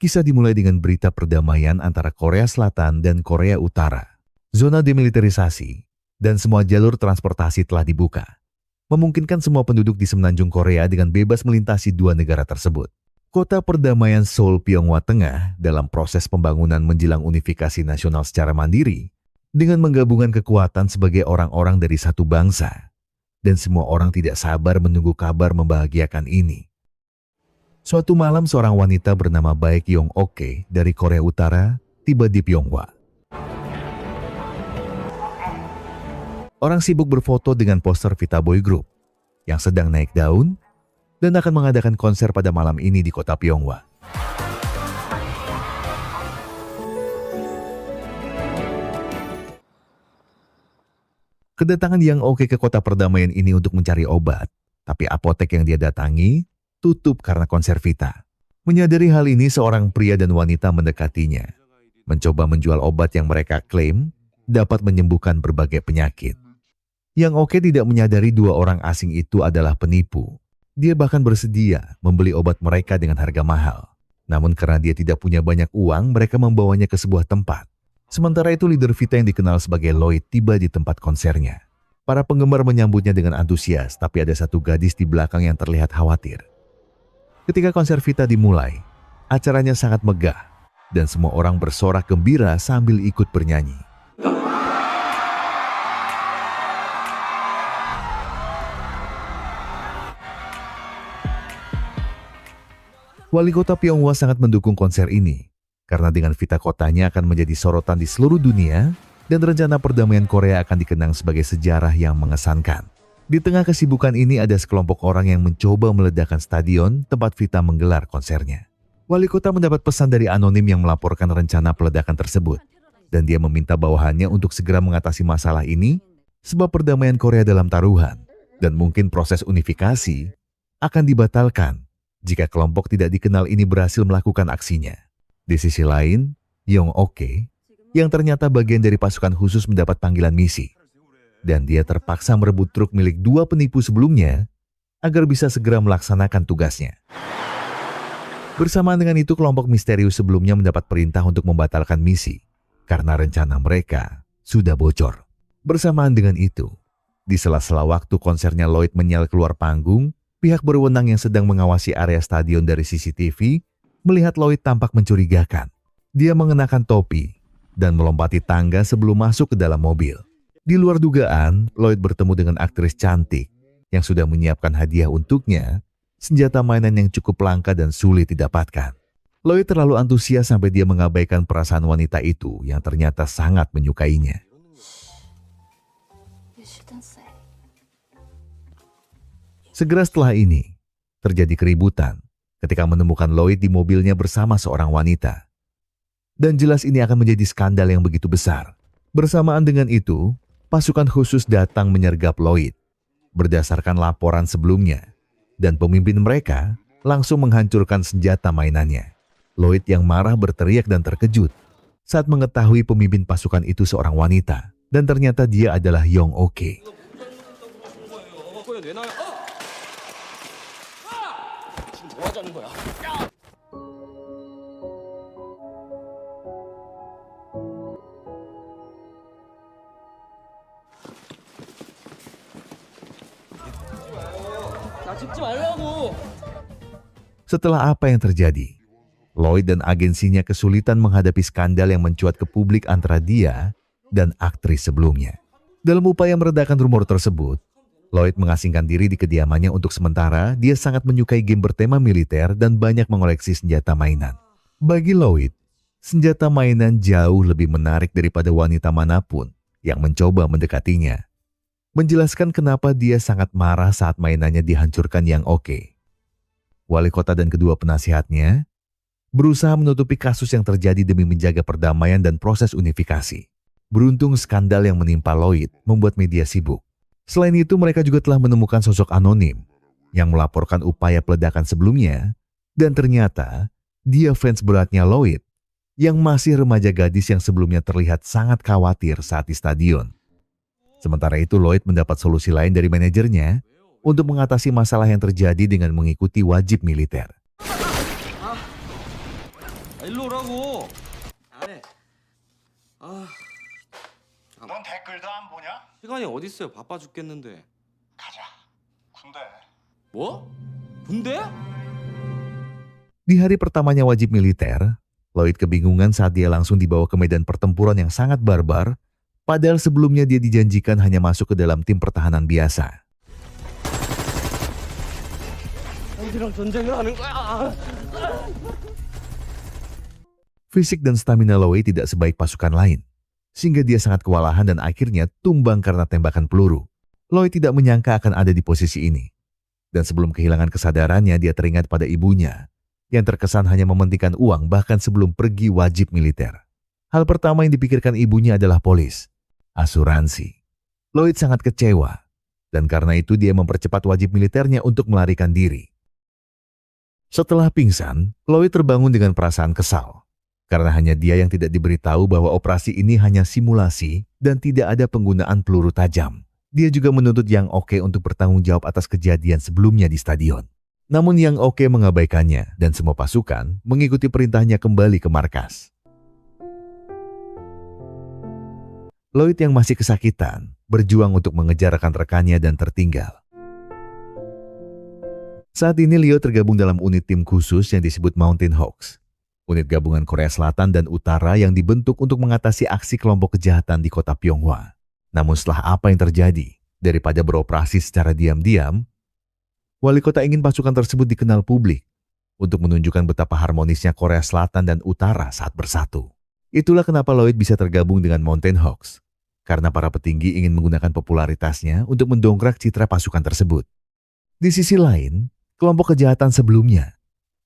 Kisah dimulai dengan berita perdamaian antara Korea Selatan dan Korea Utara. Zona demilitarisasi dan semua jalur transportasi telah dibuka, memungkinkan semua penduduk di semenanjung Korea dengan bebas melintasi dua negara tersebut. Kota perdamaian Seoul, Pyeonghwa Tengah dalam proses pembangunan menjelang unifikasi nasional secara mandiri dengan menggabungkan kekuatan sebagai orang-orang dari satu bangsa. Dan semua orang tidak sabar menunggu kabar membahagiakan ini. Suatu malam seorang wanita bernama Baek Yong-oke dari Korea Utara tiba di Pyeonghwa. Orang sibuk berfoto dengan poster Vita Boy Group yang sedang naik daun dan akan mengadakan konser pada malam ini di kota Pyeonghwa. Kedatangan Yang Oke ke kota perdamaian ini untuk mencari obat, tapi apotek yang dia datangi tutup karena konser Vita. Menyadari hal ini, seorang pria dan wanita mendekatinya, mencoba menjual obat yang mereka klaim dapat menyembuhkan berbagai penyakit. Yang Oke tidak menyadari dua orang asing itu adalah penipu. Dia bahkan bersedia membeli obat mereka dengan harga mahal. Namun karena dia tidak punya banyak uang, mereka membawanya ke sebuah tempat. Sementara itu leader Vita yang dikenal sebagai Lloyd tiba di tempat konsernya. Para penggemar menyambutnya dengan antusias, tapi ada satu gadis di belakang yang terlihat khawatir. Ketika konser Vita dimulai, acaranya sangat megah dan semua orang bersorak gembira sambil ikut bernyanyi. Wali kota Pyeonghwa sangat mendukung konser ini, karena dengan Vita kotanya akan menjadi sorotan di seluruh dunia dan rencana perdamaian Korea akan dikenang sebagai sejarah yang mengesankan. Di tengah kesibukan ini ada sekelompok orang yang mencoba meledakkan stadion tempat Vita menggelar konsernya. Wali kota mendapat pesan dari anonim yang melaporkan rencana peledakan tersebut, dan dia meminta bawahannya untuk segera mengatasi masalah ini sebab perdamaian Korea dalam taruhan dan mungkin proses unifikasi akan dibatalkan jika kelompok tidak dikenal ini berhasil melakukan aksinya. Di sisi lain, Yong Oke, yang ternyata bagian dari pasukan khusus mendapat panggilan misi. Dan dia terpaksa merebut truk milik dua penipu sebelumnya agar bisa segera melaksanakan tugasnya. Bersamaan dengan itu, kelompok misterius sebelumnya mendapat perintah untuk membatalkan misi karena rencana mereka sudah bocor. Bersamaan dengan itu, di sela-sela waktu konsernya Lloyd menyal keluar panggung, pihak berwenang yang sedang mengawasi area stadion dari CCTV melihat Lloyd tampak mencurigakan. Dia mengenakan topi dan melompati tangga sebelum masuk ke dalam mobil. Di luar dugaan, Lloyd bertemu dengan aktris cantik yang sudah menyiapkan hadiah untuknya, senjata mainan yang cukup langka dan sulit didapatkan. Lloyd terlalu antusias sampai dia mengabaikan perasaan wanita itu yang ternyata sangat menyukainya. Segera setelah ini, terjadi keributan ketika menemukan Lloyd di mobilnya bersama seorang wanita. Dan jelas ini akan menjadi skandal yang begitu besar. Bersamaan dengan itu, pasukan khusus datang menyergap Lloyd berdasarkan laporan sebelumnya, dan pemimpin mereka langsung menghancurkan senjata mainannya. Lloyd yang marah berteriak dan terkejut saat mengetahui pemimpin pasukan itu seorang wanita, dan ternyata dia adalah Yong Oke. Setelah apa yang terjadi, Lloyd dan agensinya kesulitan menghadapi skandal yang mencuat ke publik antara dia dan aktris sebelumnya. Dalam upaya meredakan rumor tersebut, Lloyd mengasingkan diri di kediamannya untuk sementara. Dia sangat menyukai game bertema militer dan banyak mengoleksi senjata mainan. Bagi Lloyd, senjata mainan jauh lebih menarik daripada wanita manapun yang mencoba mendekatinya. Menjelaskan kenapa dia sangat marah saat mainannya dihancurkan Yang Oke. Wali kota dan kedua penasihatnya berusaha menutupi kasus yang terjadi demi menjaga perdamaian dan proses unifikasi. Beruntung skandal yang menimpa Lloyd membuat media sibuk. Selain itu, mereka juga telah menemukan sosok anonim yang melaporkan upaya peledakan sebelumnya, dan ternyata dia fans beratnya Lloyd yang masih remaja gadis yang sebelumnya terlihat sangat khawatir saat di stadion. Sementara itu, Lloyd mendapat solusi lain dari manajernya untuk mengatasi masalah yang terjadi dengan mengikuti wajib militer. 아, 넌 댓글도 안 보냐? 시간이 어딨어요? 바빠 죽겠는데. 가자. 군대. 뭐? 군대? Di hari pertamanya wajib militer, Lloyd kebingungan saat dia langsung dibawa ke medan pertempuran yang sangat barbar, padahal sebelumnya dia dijanjikan hanya masuk ke dalam tim pertahanan biasa. 어디랑 전쟁을 하는 거야? Fisik dan stamina Lloyd tidak sebaik pasukan lain, sehingga dia sangat kewalahan dan akhirnya tumbang karena tembakan peluru. Lloyd tidak menyangka akan ada di posisi ini. Dan sebelum kehilangan kesadarannya, dia teringat pada ibunya, yang terkesan hanya mementingkan uang bahkan sebelum pergi wajib militer. Hal pertama yang dipikirkan ibunya adalah polis, asuransi. Lloyd sangat kecewa, dan karena itu dia mempercepat wajib militernya untuk melarikan diri. Setelah pingsan, Lloyd terbangun dengan perasaan kesal, karena hanya dia yang tidak diberitahu bahwa operasi ini hanya simulasi dan tidak ada penggunaan peluru tajam. Dia juga menuntut Yang Oke untuk bertanggung jawab atas kejadian sebelumnya di stadion. Namun Yang Oke mengabaikannya dan semua pasukan mengikuti perintahnya kembali ke markas. Lloyd yang masih kesakitan berjuang untuk mengejar rekan-rekannya dan tertinggal. Saat ini Leo tergabung dalam unit tim khusus yang disebut Mountain Hawks. Unit gabungan Korea Selatan dan Utara yang dibentuk untuk mengatasi aksi kelompok kejahatan di kota Pyonghwa. Namun setelah apa yang terjadi, daripada beroperasi secara diam-diam, wali kota ingin pasukan tersebut dikenal publik untuk menunjukkan betapa harmonisnya Korea Selatan dan Utara saat bersatu. Itulah kenapa Lloyd bisa tergabung dengan Mountain Hawks, karena para petinggi ingin menggunakan popularitasnya untuk mendongkrak citra pasukan tersebut. Di sisi lain, kelompok kejahatan sebelumnya,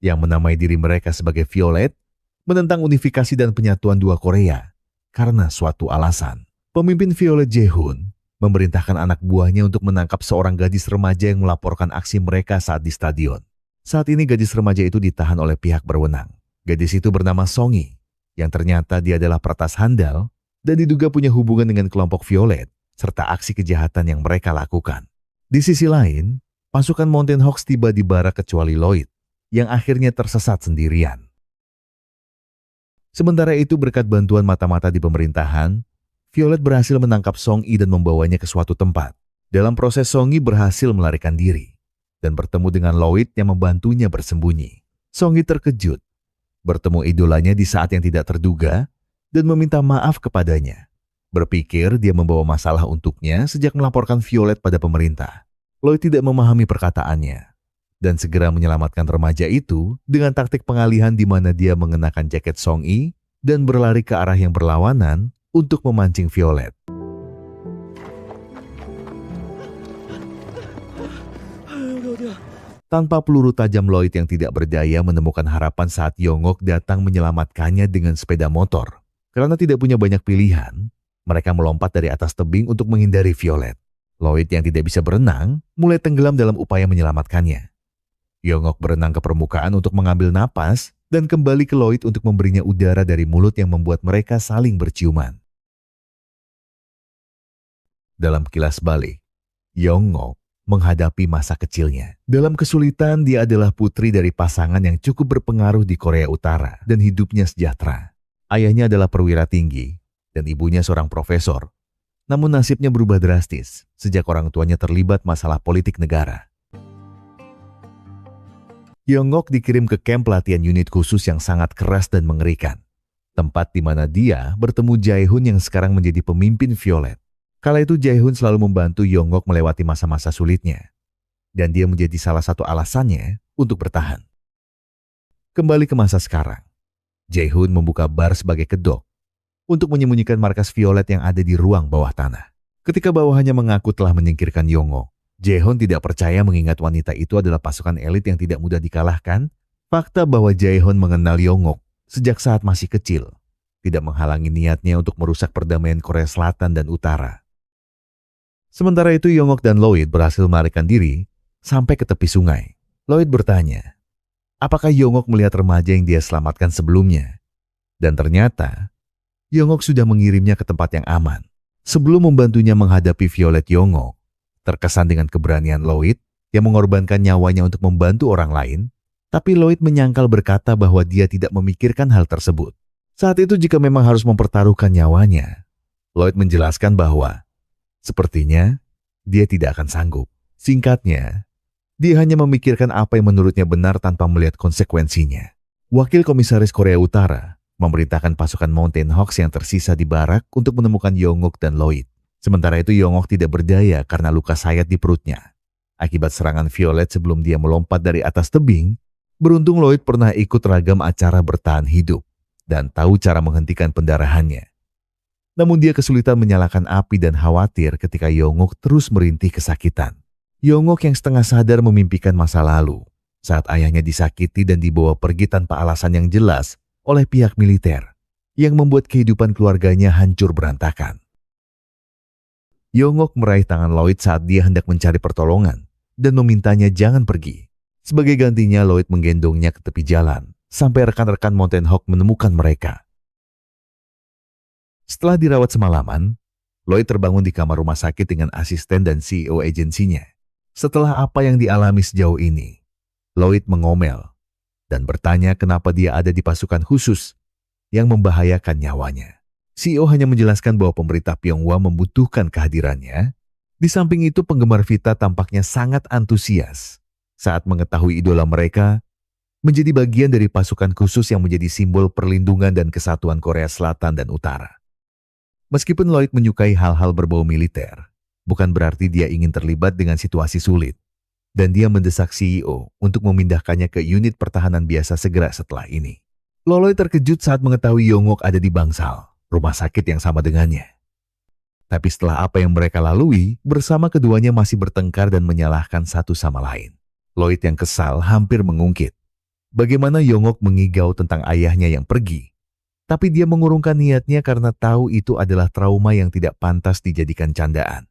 yang menamai diri mereka sebagai Violet, menentang unifikasi dan penyatuan dua Korea karena suatu alasan. Pemimpin Violet Jae-hoon memerintahkan anak buahnya untuk menangkap seorang gadis remaja yang melaporkan aksi mereka saat di stadion. Saat ini gadis remaja itu ditahan oleh pihak berwenang. Gadis itu bernama Songi, yang ternyata dia adalah peretas handal dan diduga punya hubungan dengan kelompok Violet serta aksi kejahatan yang mereka lakukan. Di sisi lain, pasukan Mountain Hawks tiba di barak kecuali Lloyd, yang akhirnya tersesat sendirian. Sementara itu berkat bantuan mata-mata di pemerintahan, Violet berhasil menangkap Song-i dan membawanya ke suatu tempat. Dalam proses Song-i berhasil melarikan diri dan bertemu dengan Lloyd yang membantunya bersembunyi. Song-i terkejut, bertemu idolanya di saat yang tidak terduga dan meminta maaf kepadanya. Berpikir dia membawa masalah untuknya sejak melaporkan Violet pada pemerintah. Lloyd tidak memahami perkataannya dan segera menyelamatkan remaja itu dengan taktik pengalihan di mana dia mengenakan jaket Song-i dan berlari ke arah yang berlawanan untuk memancing Violet. Tanpa peluru tajam, Lloyd yang tidak berdaya menemukan harapan saat Yongok datang menyelamatkannya dengan sepeda motor. Karena tidak punya banyak pilihan, mereka melompat dari atas tebing untuk menghindari Violet. Lloyd yang tidak bisa berenang mulai tenggelam dalam upaya menyelamatkannya. Yongok berenang ke permukaan untuk mengambil napas dan kembali ke Lloyd untuk memberinya udara dari mulut yang membuat mereka saling berciuman. Dalam kilas balik, Yongok menghadapi masa kecilnya. Dalam kesulitan, dia adalah putri dari pasangan yang cukup berpengaruh di Korea Utara dan hidupnya sejahtera. Ayahnya adalah perwira tinggi dan ibunya seorang profesor. Namun nasibnya berubah drastis sejak orang tuanya terlibat masalah politik negara. Yongok dikirim ke kamp pelatihan unit khusus yang sangat keras dan mengerikan. Tempat di mana dia bertemu Jae-hoon yang sekarang menjadi pemimpin Violet. Kala itu Jae-hoon selalu membantu Yongok melewati masa-masa sulitnya. Dan dia menjadi salah satu alasannya untuk bertahan. Kembali ke masa sekarang. Jae-hoon membuka bar sebagai kedok untuk menyembunyikan markas Violet yang ada di ruang bawah tanah. Ketika bawahannya mengaku telah menyingkirkan Yongok, Jae-hoon tidak percaya mengingat wanita itu adalah pasukan elit yang tidak mudah dikalahkan. Fakta bahwa Jae-hoon mengenal Yongok sejak saat masih kecil tidak menghalangi niatnya untuk merusak perdamaian Korea Selatan dan Utara. Sementara itu Yongok dan Lloyd berhasil melarikan diri sampai ke tepi sungai. Lloyd bertanya, apakah Yongok melihat remaja yang dia selamatkan sebelumnya? Dan ternyata, Yongok sudah mengirimnya ke tempat yang aman. Sebelum membantunya menghadapi Violet, Yongok terkesan dengan keberanian Lloyd yang mengorbankan nyawanya untuk membantu orang lain, tapi Lloyd menyangkal berkata bahwa dia tidak memikirkan hal tersebut. Saat itu jika memang harus mempertaruhkan nyawanya, Lloyd menjelaskan bahwa sepertinya dia tidak akan sanggup. Singkatnya, dia hanya memikirkan apa yang menurutnya benar tanpa melihat konsekuensinya. Wakil Komisaris Korea Utara memerintahkan pasukan Mountain Hawks yang tersisa di barak untuk menemukan Yongok dan Lloyd. Sementara itu Yongok tidak berdaya karena luka sayat di perutnya. Akibat serangan Violet sebelum dia melompat dari atas tebing, beruntung Lloyd pernah ikut ragam acara bertahan hidup dan tahu cara menghentikan pendarahannya. Namun dia kesulitan menyalakan api dan khawatir ketika Yongok terus merintih kesakitan. Yongok yang setengah sadar memimpikan masa lalu saat ayahnya disakiti dan dibawa pergi tanpa alasan yang jelas oleh pihak militer yang membuat kehidupan keluarganya hancur berantakan. Yongok meraih tangan Lloyd saat dia hendak mencari pertolongan dan memintanya jangan pergi. Sebagai gantinya Lloyd menggendongnya ke tepi jalan sampai rekan-rekan Mountain Hawk menemukan mereka. Setelah dirawat semalaman, Lloyd terbangun di kamar rumah sakit dengan asisten dan CEO agensinya. Setelah apa yang dialami sejauh ini, Lloyd mengomel dan bertanya kenapa dia ada di pasukan khusus yang membahayakan nyawanya. CEO hanya menjelaskan bahwa pemerintah Pyonghwa membutuhkan kehadirannya. Di samping itu penggemar Vita tampaknya sangat antusias saat mengetahui idola mereka menjadi bagian dari pasukan khusus yang menjadi simbol perlindungan dan kesatuan Korea Selatan dan Utara. Meskipun Lloyd menyukai hal-hal berbau militer, bukan berarti dia ingin terlibat dengan situasi sulit, dan dia mendesak CEO untuk memindahkannya ke unit pertahanan biasa segera setelah ini. Lloyd terkejut saat mengetahui Yongok ada di Bangsal, rumah sakit yang sama dengannya. Tapi setelah apa yang mereka lalui, bersama keduanya masih bertengkar dan menyalahkan satu sama lain. Lloyd yang kesal hampir mengungkit. Bagaimana Yongok mengigau tentang ayahnya yang pergi, tapi dia mengurungkan niatnya karena tahu itu adalah trauma yang tidak pantas dijadikan candaan.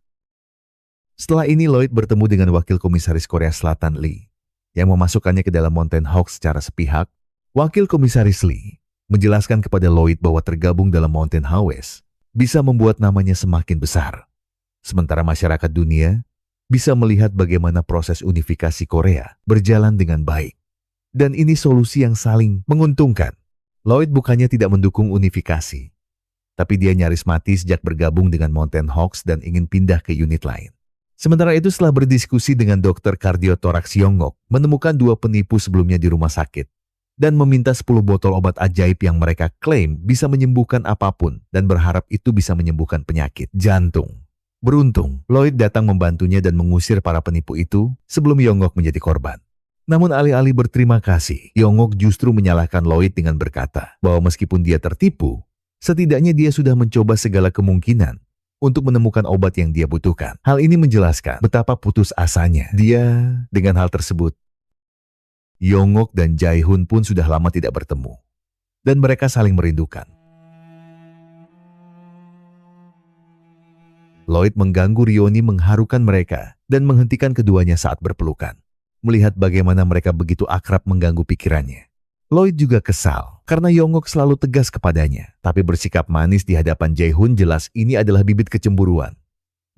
Setelah ini Lloyd bertemu dengan Wakil Komisaris Korea Selatan Lee yang memasukkannya ke dalam Mountain Hawks secara sepihak. Wakil Komisaris Lee menjelaskan kepada Lloyd bahwa tergabung dalam Mountain Hawks bisa membuat namanya semakin besar. Sementara masyarakat dunia bisa melihat bagaimana proses unifikasi Korea berjalan dengan baik. Dan ini solusi yang saling menguntungkan. Lloyd bukannya tidak mendukung unifikasi, tapi dia nyaris mati sejak bergabung dengan Mountain Hawks dan ingin pindah ke unit lain. Sementara itu setelah berdiskusi dengan dokter kardiotoraks Yongok, menemukan dua penipu sebelumnya di rumah sakit, dan meminta 10 botol obat ajaib yang mereka klaim bisa menyembuhkan apapun dan berharap itu bisa menyembuhkan penyakit jantung. Beruntung, Lloyd datang membantunya dan mengusir para penipu itu sebelum Yongok menjadi korban. Namun alih-alih berterima kasih, Yongok justru menyalahkan Lloyd dengan berkata bahwa meskipun dia tertipu, setidaknya dia sudah mencoba segala kemungkinan untuk menemukan obat yang dia butuhkan. Hal ini menjelaskan betapa putus asanya dia dengan hal tersebut. Yongok dan Jae-hoon pun sudah lama tidak bertemu, dan mereka saling merindukan. Lloyd mengganggu Ryoni mengharukan mereka dan menghentikan keduanya saat berpelukan. Melihat bagaimana mereka begitu akrab mengganggu pikirannya, Lloyd juga kesal karena Yongok selalu tegas kepadanya, tapi bersikap manis di hadapan Jae-hoon jelas ini adalah bibit kecemburuan.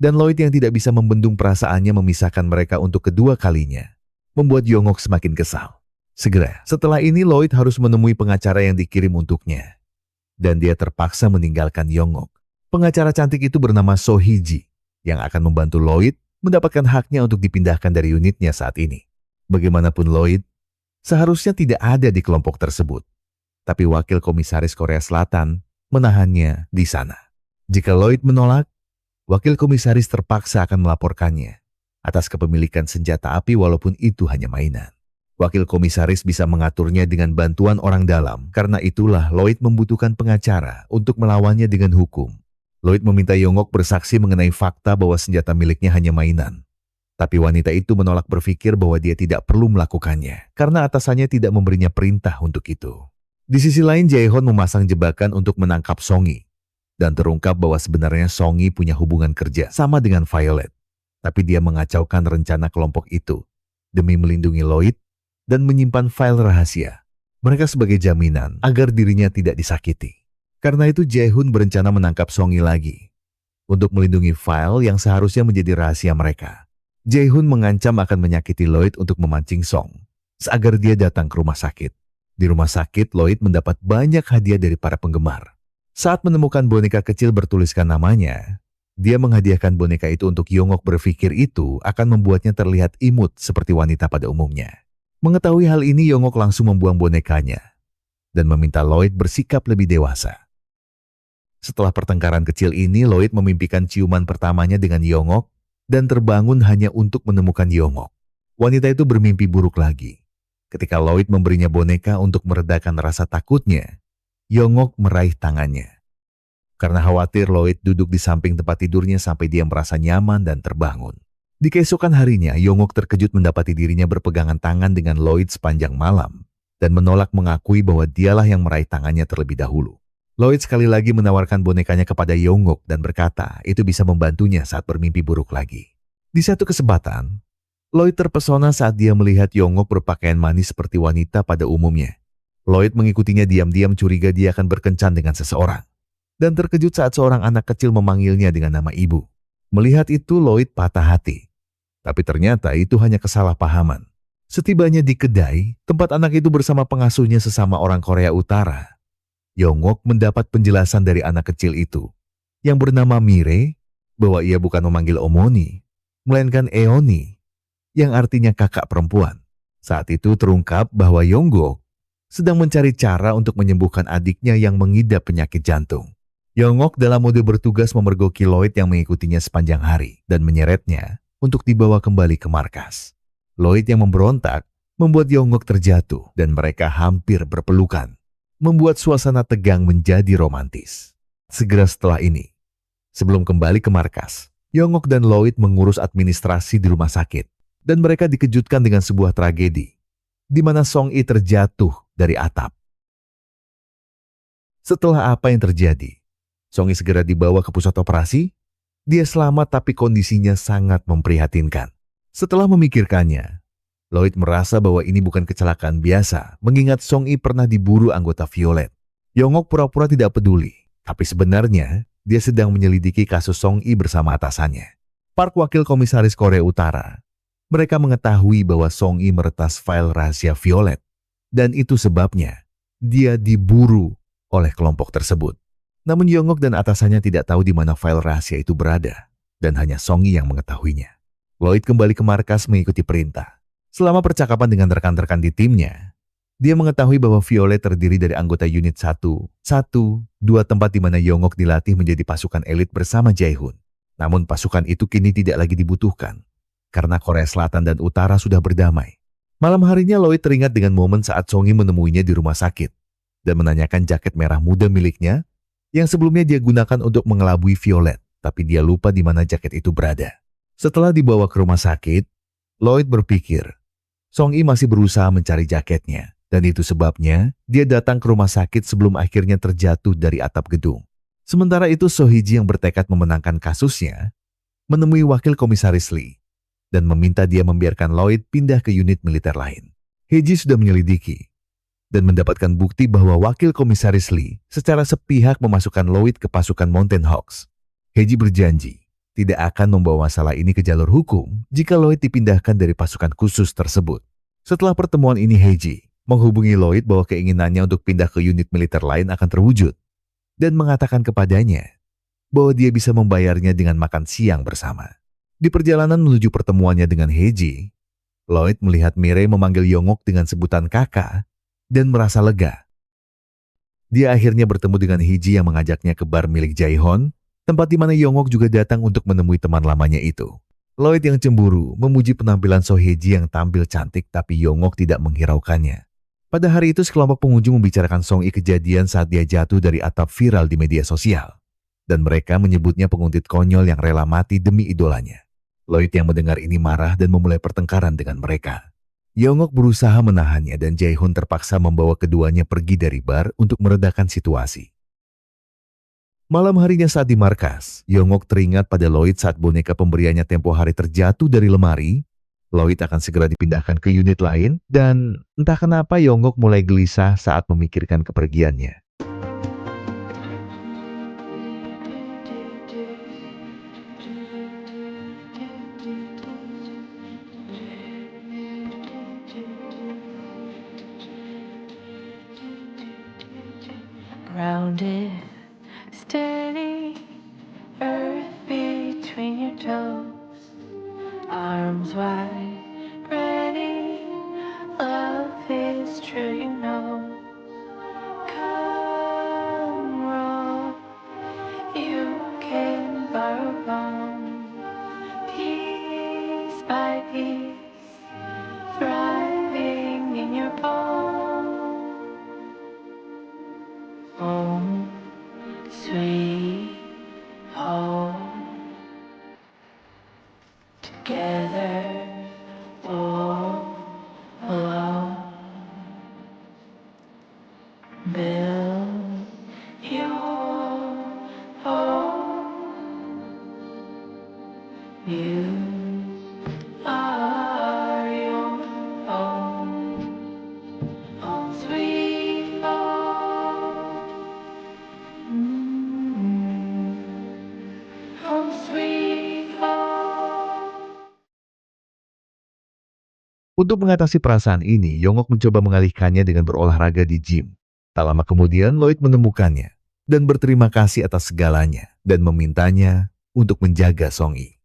Dan Lloyd yang tidak bisa membendung perasaannya memisahkan mereka untuk kedua kalinya, membuat Yongok semakin kesal. Segera, setelah ini Lloyd harus menemui pengacara yang dikirim untuknya. Dan dia terpaksa meninggalkan Yongok. Pengacara cantik itu bernama So Hee-ji, yang akan membantu Lloyd mendapatkan haknya untuk dipindahkan dari unitnya saat ini. Bagaimanapun Lloyd seharusnya tidak ada di kelompok tersebut. Tapi Wakil Komisaris Korea Selatan menahannya di sana. Jika Lloyd menolak, Wakil Komisaris terpaksa akan melaporkannya atas kepemilikan senjata api walaupun itu hanya mainan. Wakil Komisaris bisa mengaturnya dengan bantuan orang dalam. Karena itulah Lloyd membutuhkan pengacara untuk melawannya dengan hukum. Lloyd meminta Yongok bersaksi mengenai fakta bahwa senjata miliknya hanya mainan. Tapi wanita itu menolak berpikir bahwa dia tidak perlu melakukannya karena atasannya tidak memberinya perintah untuk itu. Di sisi lain, Jae-hoon memasang jebakan untuk menangkap Songi dan terungkap bahwa sebenarnya Songi punya hubungan kerja sama dengan Violet. Tapi dia mengacaukan rencana kelompok itu demi melindungi Lloyd dan menyimpan file rahasia mereka sebagai jaminan agar dirinya tidak disakiti. Karena itu Jae-hoon berencana menangkap Songi lagi untuk melindungi file yang seharusnya menjadi rahasia mereka. Jae-hoon mengancam akan menyakiti Lloyd untuk memancing Song agar dia datang ke rumah sakit. Di rumah sakit, Lloyd mendapat banyak hadiah dari para penggemar. Saat menemukan boneka kecil bertuliskan namanya, dia menghadiahkan boneka itu untuk Yongok, berpikir itu akan membuatnya terlihat imut seperti wanita pada umumnya. Mengetahui hal ini, Yongok langsung membuang bonekanya dan meminta Lloyd bersikap lebih dewasa. Setelah pertengkaran kecil ini, Lloyd memimpikan ciuman pertamanya dengan Yongok dan terbangun hanya untuk menemukan Yongok. Wanita itu bermimpi buruk lagi. Ketika Lloyd memberinya boneka untuk meredakan rasa takutnya, Yongok meraih tangannya. Karena khawatir, Lloyd duduk di samping tempat tidurnya sampai dia merasa nyaman dan terbangun. Di keesokan harinya, Yongok terkejut mendapati dirinya berpegangan tangan dengan Lloyd sepanjang malam dan menolak mengakui bahwa dialah yang meraih tangannya terlebih dahulu. Lloyd sekali lagi menawarkan bonekanya kepada Yongok dan berkata itu bisa membantunya saat bermimpi buruk lagi. Di satu kesempatan, Lloyd terpesona saat dia melihat Yongok berpakaian manis seperti wanita pada umumnya. Lloyd mengikutinya diam-diam, curiga dia akan berkencan dengan seseorang. Dan terkejut saat seorang anak kecil memanggilnya dengan nama ibu. Melihat itu, Lloyd patah hati. Tapi ternyata itu hanya kesalahpahaman. Setibanya di kedai, tempat anak itu bersama pengasuhnya sesama orang Korea Utara, Yongok mendapat penjelasan dari anak kecil itu, yang bernama Mire, bahwa ia bukan memanggil Omoni, melainkan Eoni, yang artinya kakak perempuan. Saat itu terungkap bahwa Yongok sedang mencari cara untuk menyembuhkan adiknya yang mengidap penyakit jantung. Yongok dalam mode bertugas memergoki Lloyd yang mengikutinya sepanjang hari dan menyeretnya untuk dibawa kembali ke markas. Lloyd yang memberontak membuat Yongok terjatuh dan mereka hampir berpelukan, membuat suasana tegang menjadi romantis. Segera setelah ini, sebelum kembali ke markas, Yongok dan Lloyd mengurus administrasi di rumah sakit dan mereka dikejutkan dengan sebuah tragedi di mana Song-i terjatuh dari atap. Setelah apa yang terjadi, Song-i segera dibawa ke pusat operasi. Dia selamat tapi kondisinya sangat memprihatinkan. Setelah memikirkannya, Lloyd merasa bahwa ini bukan kecelakaan biasa, mengingat Song-i pernah diburu anggota Violet. Yongok pura-pura tidak peduli, tapi sebenarnya dia sedang menyelidiki kasus Song-i bersama atasannya, Park, wakil komisaris Korea Utara. Mereka mengetahui bahwa Song-i meretas file rahasia Violet, dan itu sebabnya dia diburu oleh kelompok tersebut. Namun Yongok dan atasannya tidak tahu di mana file rahasia itu berada, dan hanya Song-i yang mengetahuinya. Lloyd kembali ke markas mengikuti perintah. Selama percakapan dengan rekan-rekan di timnya, dia mengetahui bahwa Violet terdiri dari anggota unit 1, 2 tempat di mana Yongok dilatih menjadi pasukan elit bersama Jae-hoon. Namun pasukan itu kini tidak lagi dibutuhkan, karena Korea Selatan dan Utara sudah berdamai. Malam harinya Lloyd teringat dengan momen saat Song-i menemuinya di rumah sakit dan menanyakan jaket merah muda miliknya yang sebelumnya dia gunakan untuk mengelabui Violet, tapi dia lupa di mana jaket itu berada. Setelah dibawa ke rumah sakit, Lloyd berpikir Song-i masih berusaha mencari jaketnya, dan itu sebabnya dia datang ke rumah sakit sebelum akhirnya terjatuh dari atap gedung. Sementara itu So-hee-ji yang bertekad memenangkan kasusnya menemui wakil komisaris Lee dan meminta dia membiarkan Lloyd pindah ke unit militer lain. Hee-ji sudah menyelidiki dan mendapatkan bukti bahwa wakil komisaris Lee secara sepihak memasukkan Lloyd ke pasukan Mountain Hawks. Hee-ji berjanji tidak akan membawa masalah ini ke jalur hukum jika Lloyd dipindahkan dari pasukan khusus tersebut. Setelah pertemuan ini, Hee-ji menghubungi Lloyd bahwa keinginannya untuk pindah ke unit militer lain akan terwujud dan mengatakan kepadanya bahwa dia bisa membayarnya dengan makan siang bersama. Di perjalanan menuju pertemuannya dengan Hee-ji, Lloyd melihat Mire memanggil Yongok dengan sebutan kakak dan merasa lega. Dia akhirnya bertemu dengan Hee-ji yang mengajaknya ke bar milik Jae-hoon, tempat di mana Yongok juga datang untuk menemui teman lamanya itu. Lloyd yang cemburu memuji penampilan So Hee-ji yang tampil cantik, tapi Yongok tidak menghiraukannya. Pada hari itu sekelompok pengunjung membicarakan Song-i kejadian saat dia jatuh dari atap viral di media sosial, dan mereka menyebutnya penguntit konyol yang rela mati demi idolanya. Lloyd yang mendengar ini marah dan memulai pertengkaran dengan mereka. Yongok berusaha menahannya dan Jae-hoon terpaksa membawa keduanya pergi dari bar untuk meredakan situasi. Malam harinya saat di markas, Yongok teringat pada Lloyd saat boneka pemberiannya tempo hari terjatuh dari lemari. Lloyd akan segera dipindahkan ke unit lain dan entah kenapa Yongok mulai gelisah saat memikirkan kepergiannya. grounded, steady, earth between your toes, arms wide, ready, love is true, you know. Come roll, you can borrow bone, piece by piece, thriving in your bones. Home, sweet home, together or alone. Build your home. You are your own. Home sweet home. Home sweet home. Untuk mengatasi perasaan ini, Yongok mencoba mengalihkannya dengan berolahraga di gym. Tak lama kemudian, Lloyd menemukannya dan berterima kasih atas segalanya dan memintanya untuk menjaga Song-yi.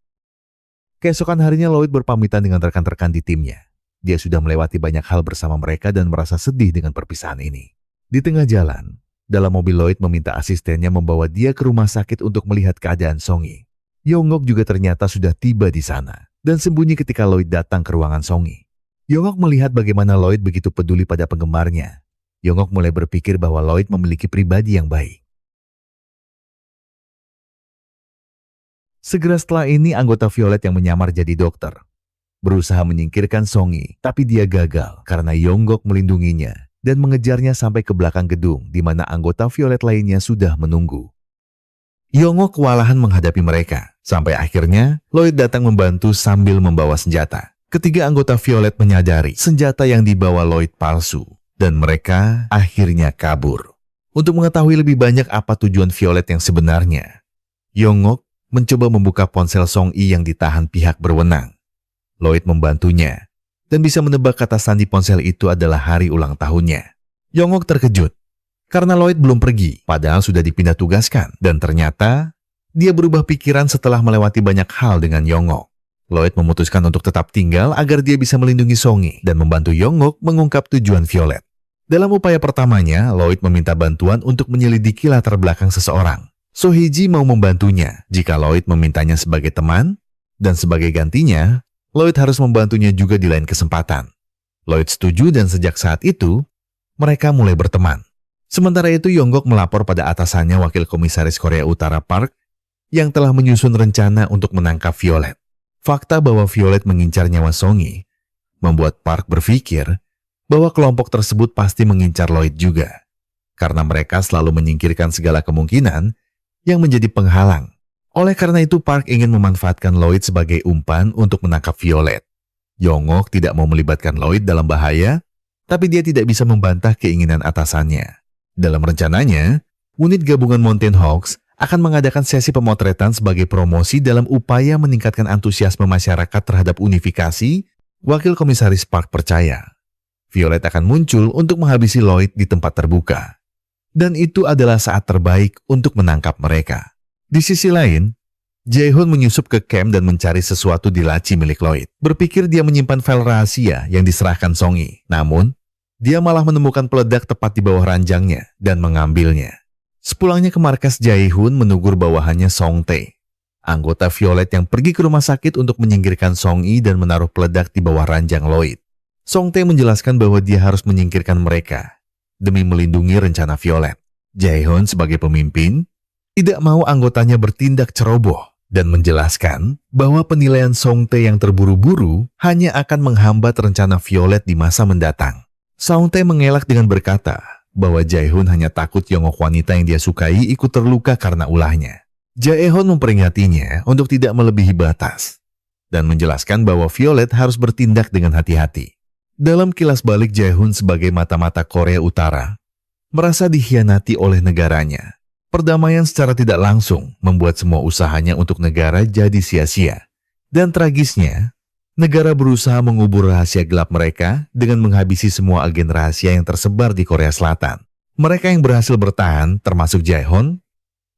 Keesokan harinya, Lloyd berpamitan dengan rekan-rekan di timnya. Dia sudah melewati banyak hal bersama mereka dan merasa sedih dengan perpisahan ini. Di tengah jalan, dalam mobil Lloyd meminta asistennya membawa dia ke rumah sakit untuk melihat keadaan Song-yi. Yongok juga ternyata sudah tiba di sana dan sembunyi ketika Lloyd datang ke ruangan Song-yi. Yongok melihat bagaimana Lloyd begitu peduli pada penggemarnya. Yongok mulai berpikir bahwa Lloyd memiliki pribadi yang baik. Segera setelah ini, anggota Violet yang menyamar jadi dokter berusaha menyingkirkan Song-yi, tapi dia gagal karena Yongok melindunginya dan mengejarnya sampai ke belakang gedung di mana anggota Violet lainnya sudah menunggu. Yongok kewalahan menghadapi mereka, sampai akhirnya Lloyd datang membantu sambil membawa senjata. Ketiga anggota Violet menyadari senjata yang dibawa Lloyd palsu, dan mereka akhirnya kabur. Untuk mengetahui lebih banyak apa tujuan Violet yang sebenarnya, Yongok mencoba membuka ponsel Song-yi yang ditahan pihak berwenang. Lloyd membantunya, dan bisa menebak kata sandi ponsel itu adalah hari ulang tahunnya. Yongok terkejut, karena Lloyd belum pergi, padahal sudah dipindah tugaskan, dan ternyata dia berubah pikiran setelah melewati banyak hal dengan Yongok. Lloyd memutuskan untuk tetap tinggal agar dia bisa melindungi Song-yi dan membantu Yongok mengungkap tujuan Violet. Dalam upaya pertamanya, Lloyd meminta bantuan untuk menyelidiki latar belakang seseorang. So Hee-ji mau membantunya jika Lloyd memintanya sebagai teman, dan sebagai gantinya, Lloyd harus membantunya juga di lain kesempatan. Lloyd setuju dan sejak saat itu, mereka mulai berteman. Sementara itu, Yongok melapor pada atasannya Wakil Komisaris Korea Utara Park yang telah menyusun rencana untuk menangkap Violet. Fakta bahwa Violet mengincar nyawa Song-yi membuat Park berpikir bahwa kelompok tersebut pasti mengincar Lloyd juga, karena mereka selalu menyingkirkan segala kemungkinan yang menjadi penghalang. Oleh karena itu, Park ingin memanfaatkan Lloyd sebagai umpan untuk menangkap Violet. Yongok tidak mau melibatkan Lloyd dalam bahaya, tapi dia tidak bisa membantah keinginan atasannya. Dalam rencananya, unit gabungan Mountain Hawks akan mengadakan sesi pemotretan sebagai promosi dalam upaya meningkatkan antusiasme masyarakat terhadap unifikasi. Wakil Komisaris Park percaya Violet akan muncul untuk menghabisi Lloyd di tempat terbuka. Dan itu adalah saat terbaik untuk menangkap mereka. Di sisi lain, Jae-hoon menyusup ke camp dan mencari sesuatu di laci milik Lloyd. Berpikir dia menyimpan file rahasia yang diserahkan Song-yi. Namun, dia malah menemukan peledak tepat di bawah ranjangnya dan mengambilnya. Sepulangnya ke markas, Jae-hoon menegur bawahannya Song-tae, anggota Violet yang pergi ke rumah sakit untuk menyingkirkan Song-yi dan menaruh peledak di bawah ranjang Lloyd. Song-tae menjelaskan bahwa dia harus menyingkirkan mereka demi melindungi rencana Violet. Jae-hoon sebagai pemimpin tidak mau anggotanya bertindak ceroboh dan menjelaskan bahwa penilaian Song-tae yang terburu-buru hanya akan menghambat rencana Violet di masa mendatang. Song-tae mengelak dengan berkata bahwa Jae-hoon hanya takut Yongok wanita yang dia sukai ikut terluka karena ulahnya. Jae-hoon memperingatinya untuk tidak melebihi batas dan menjelaskan bahwa Violet harus bertindak dengan hati-hati. Dalam kilas balik, Jae-hoon sebagai mata-mata Korea Utara merasa dikhianati oleh negaranya. Perdamaian secara tidak langsung membuat semua usahanya untuk negara jadi sia-sia. Dan tragisnya, negara berusaha mengubur rahasia gelap mereka dengan menghabisi semua agen rahasia yang tersebar di Korea Selatan. Mereka yang berhasil bertahan, termasuk Jae-hoon,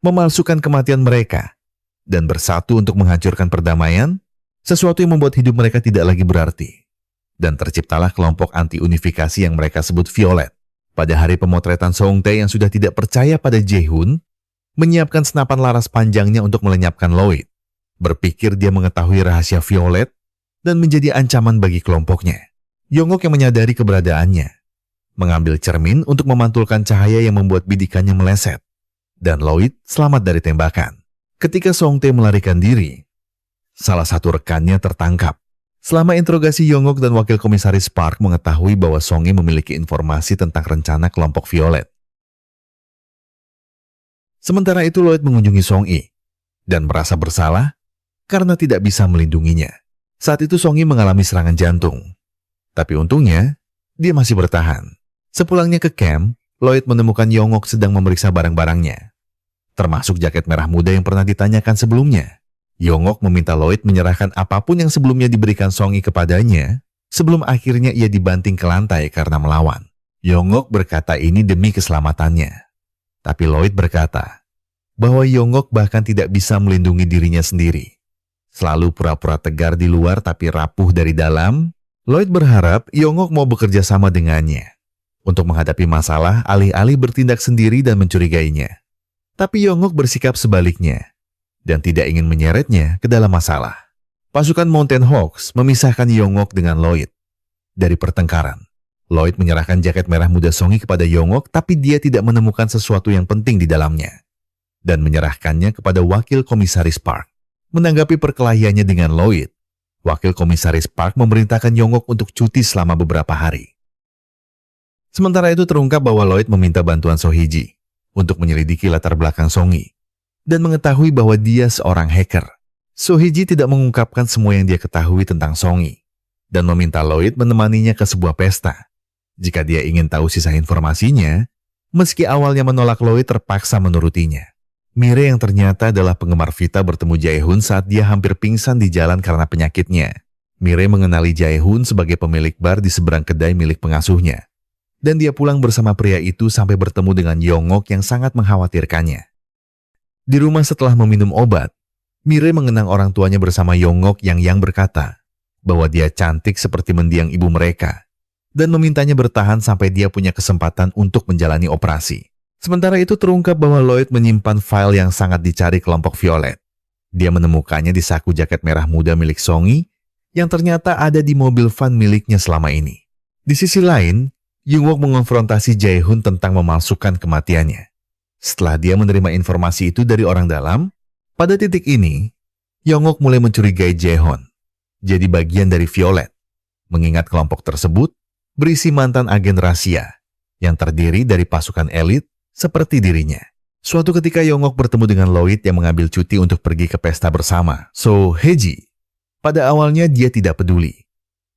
memalsukan kematian mereka dan bersatu untuk menghancurkan perdamaian, sesuatu yang membuat hidup mereka tidak lagi berarti. Dan terciptalah kelompok anti-unifikasi yang mereka sebut Violet. Pada hari pemotretan Song-tae yang sudah tidak percaya pada Jae-hoon, menyiapkan senapan laras panjangnya untuk melenyapkan Lloyd. Berpikir dia mengetahui rahasia Violet dan menjadi ancaman bagi kelompoknya. Yongok yang menyadari keberadaannya, mengambil cermin untuk memantulkan cahaya yang membuat bidikannya meleset. Dan Lloyd selamat dari tembakan. Ketika Song-tae melarikan diri, salah satu rekannya tertangkap. Selama interogasi, Yongok dan Wakil Komisaris Park mengetahui bahwa Song-hye memiliki informasi tentang rencana kelompok Violet. Sementara itu Lloyd mengunjungi Song-hye dan merasa bersalah karena tidak bisa melindunginya. Saat itu Song-hye mengalami serangan jantung. Tapi untungnya, dia masih bertahan. Sepulangnya ke camp, Lloyd menemukan Yongok sedang memeriksa barang-barangnya, termasuk jaket merah muda yang pernah ditanyakan sebelumnya. Yongok meminta Lloyd menyerahkan apapun yang sebelumnya diberikan Song-hye kepadanya, sebelum akhirnya ia dibanting ke lantai karena melawan. Yongok berkata ini demi keselamatannya. Tapi Lloyd berkata bahwa Yongok bahkan tidak bisa melindungi dirinya sendiri. Selalu pura-pura tegar di luar tapi rapuh dari dalam, Lloyd berharap Yongok mau bekerja sama dengannya untuk menghadapi masalah alih-alih bertindak sendiri dan mencurigainya. Tapi Yongok bersikap sebaliknya dan tidak ingin menyeretnya ke dalam masalah. Pasukan Mountain Hawks memisahkan Yongok dengan Lloyd. Dari pertengkaran, Lloyd menyerahkan jaket merah muda Song-hye kepada Yongok, tapi dia tidak menemukan sesuatu yang penting di dalamnya dan menyerahkannya kepada Wakil Komisaris Park. Menanggapi perkelahiannya dengan Lloyd, Wakil Komisaris Park memerintahkan Yongok untuk cuti selama beberapa hari. Sementara itu terungkap bahwa Lloyd meminta bantuan So-hee-ji untuk menyelidiki latar belakang Song-hye dan mengetahui bahwa dia seorang hacker. So-hee-ji tidak mengungkapkan semua yang dia ketahui tentang Song-hye dan meminta Lloyd menemaninya ke sebuah pesta. Jika dia ingin tahu sisa informasinya, meski awalnya menolak, Lloyd terpaksa menurutinya. Mire yang ternyata adalah penggemar Vita bertemu Jae-hoon saat dia hampir pingsan di jalan karena penyakitnya. Mire mengenali Jae-hoon sebagai pemilik bar di seberang kedai milik pengasuhnya. Dan dia pulang bersama pria itu sampai bertemu dengan Yongok yang sangat mengkhawatirkannya. Di rumah setelah meminum obat, Mire mengenang orang tuanya bersama Yongok yang berkata bahwa dia cantik seperti mendiang ibu mereka dan memintanya bertahan sampai dia punya kesempatan untuk menjalani operasi. Sementara itu terungkap bahwa Lloyd menyimpan file yang sangat dicari kelompok Violet. Dia menemukannya di saku jaket merah muda milik Song-hye yang ternyata ada di mobil van miliknya selama ini. Di sisi lain, Yongok mengonfrontasi Jae-hoon tentang memalsukan kematiannya. Setelah dia menerima informasi itu dari orang dalam, pada titik ini, Yongok mulai mencurigai Jae-hoon jadi bagian dari Violet, mengingat kelompok tersebut berisi mantan agen rahasia yang terdiri dari pasukan elit seperti dirinya. Suatu ketika Yongok bertemu dengan Lloyd yang mengambil cuti untuk pergi ke pesta bersama So-hee-ji. Pada awalnya dia tidak peduli.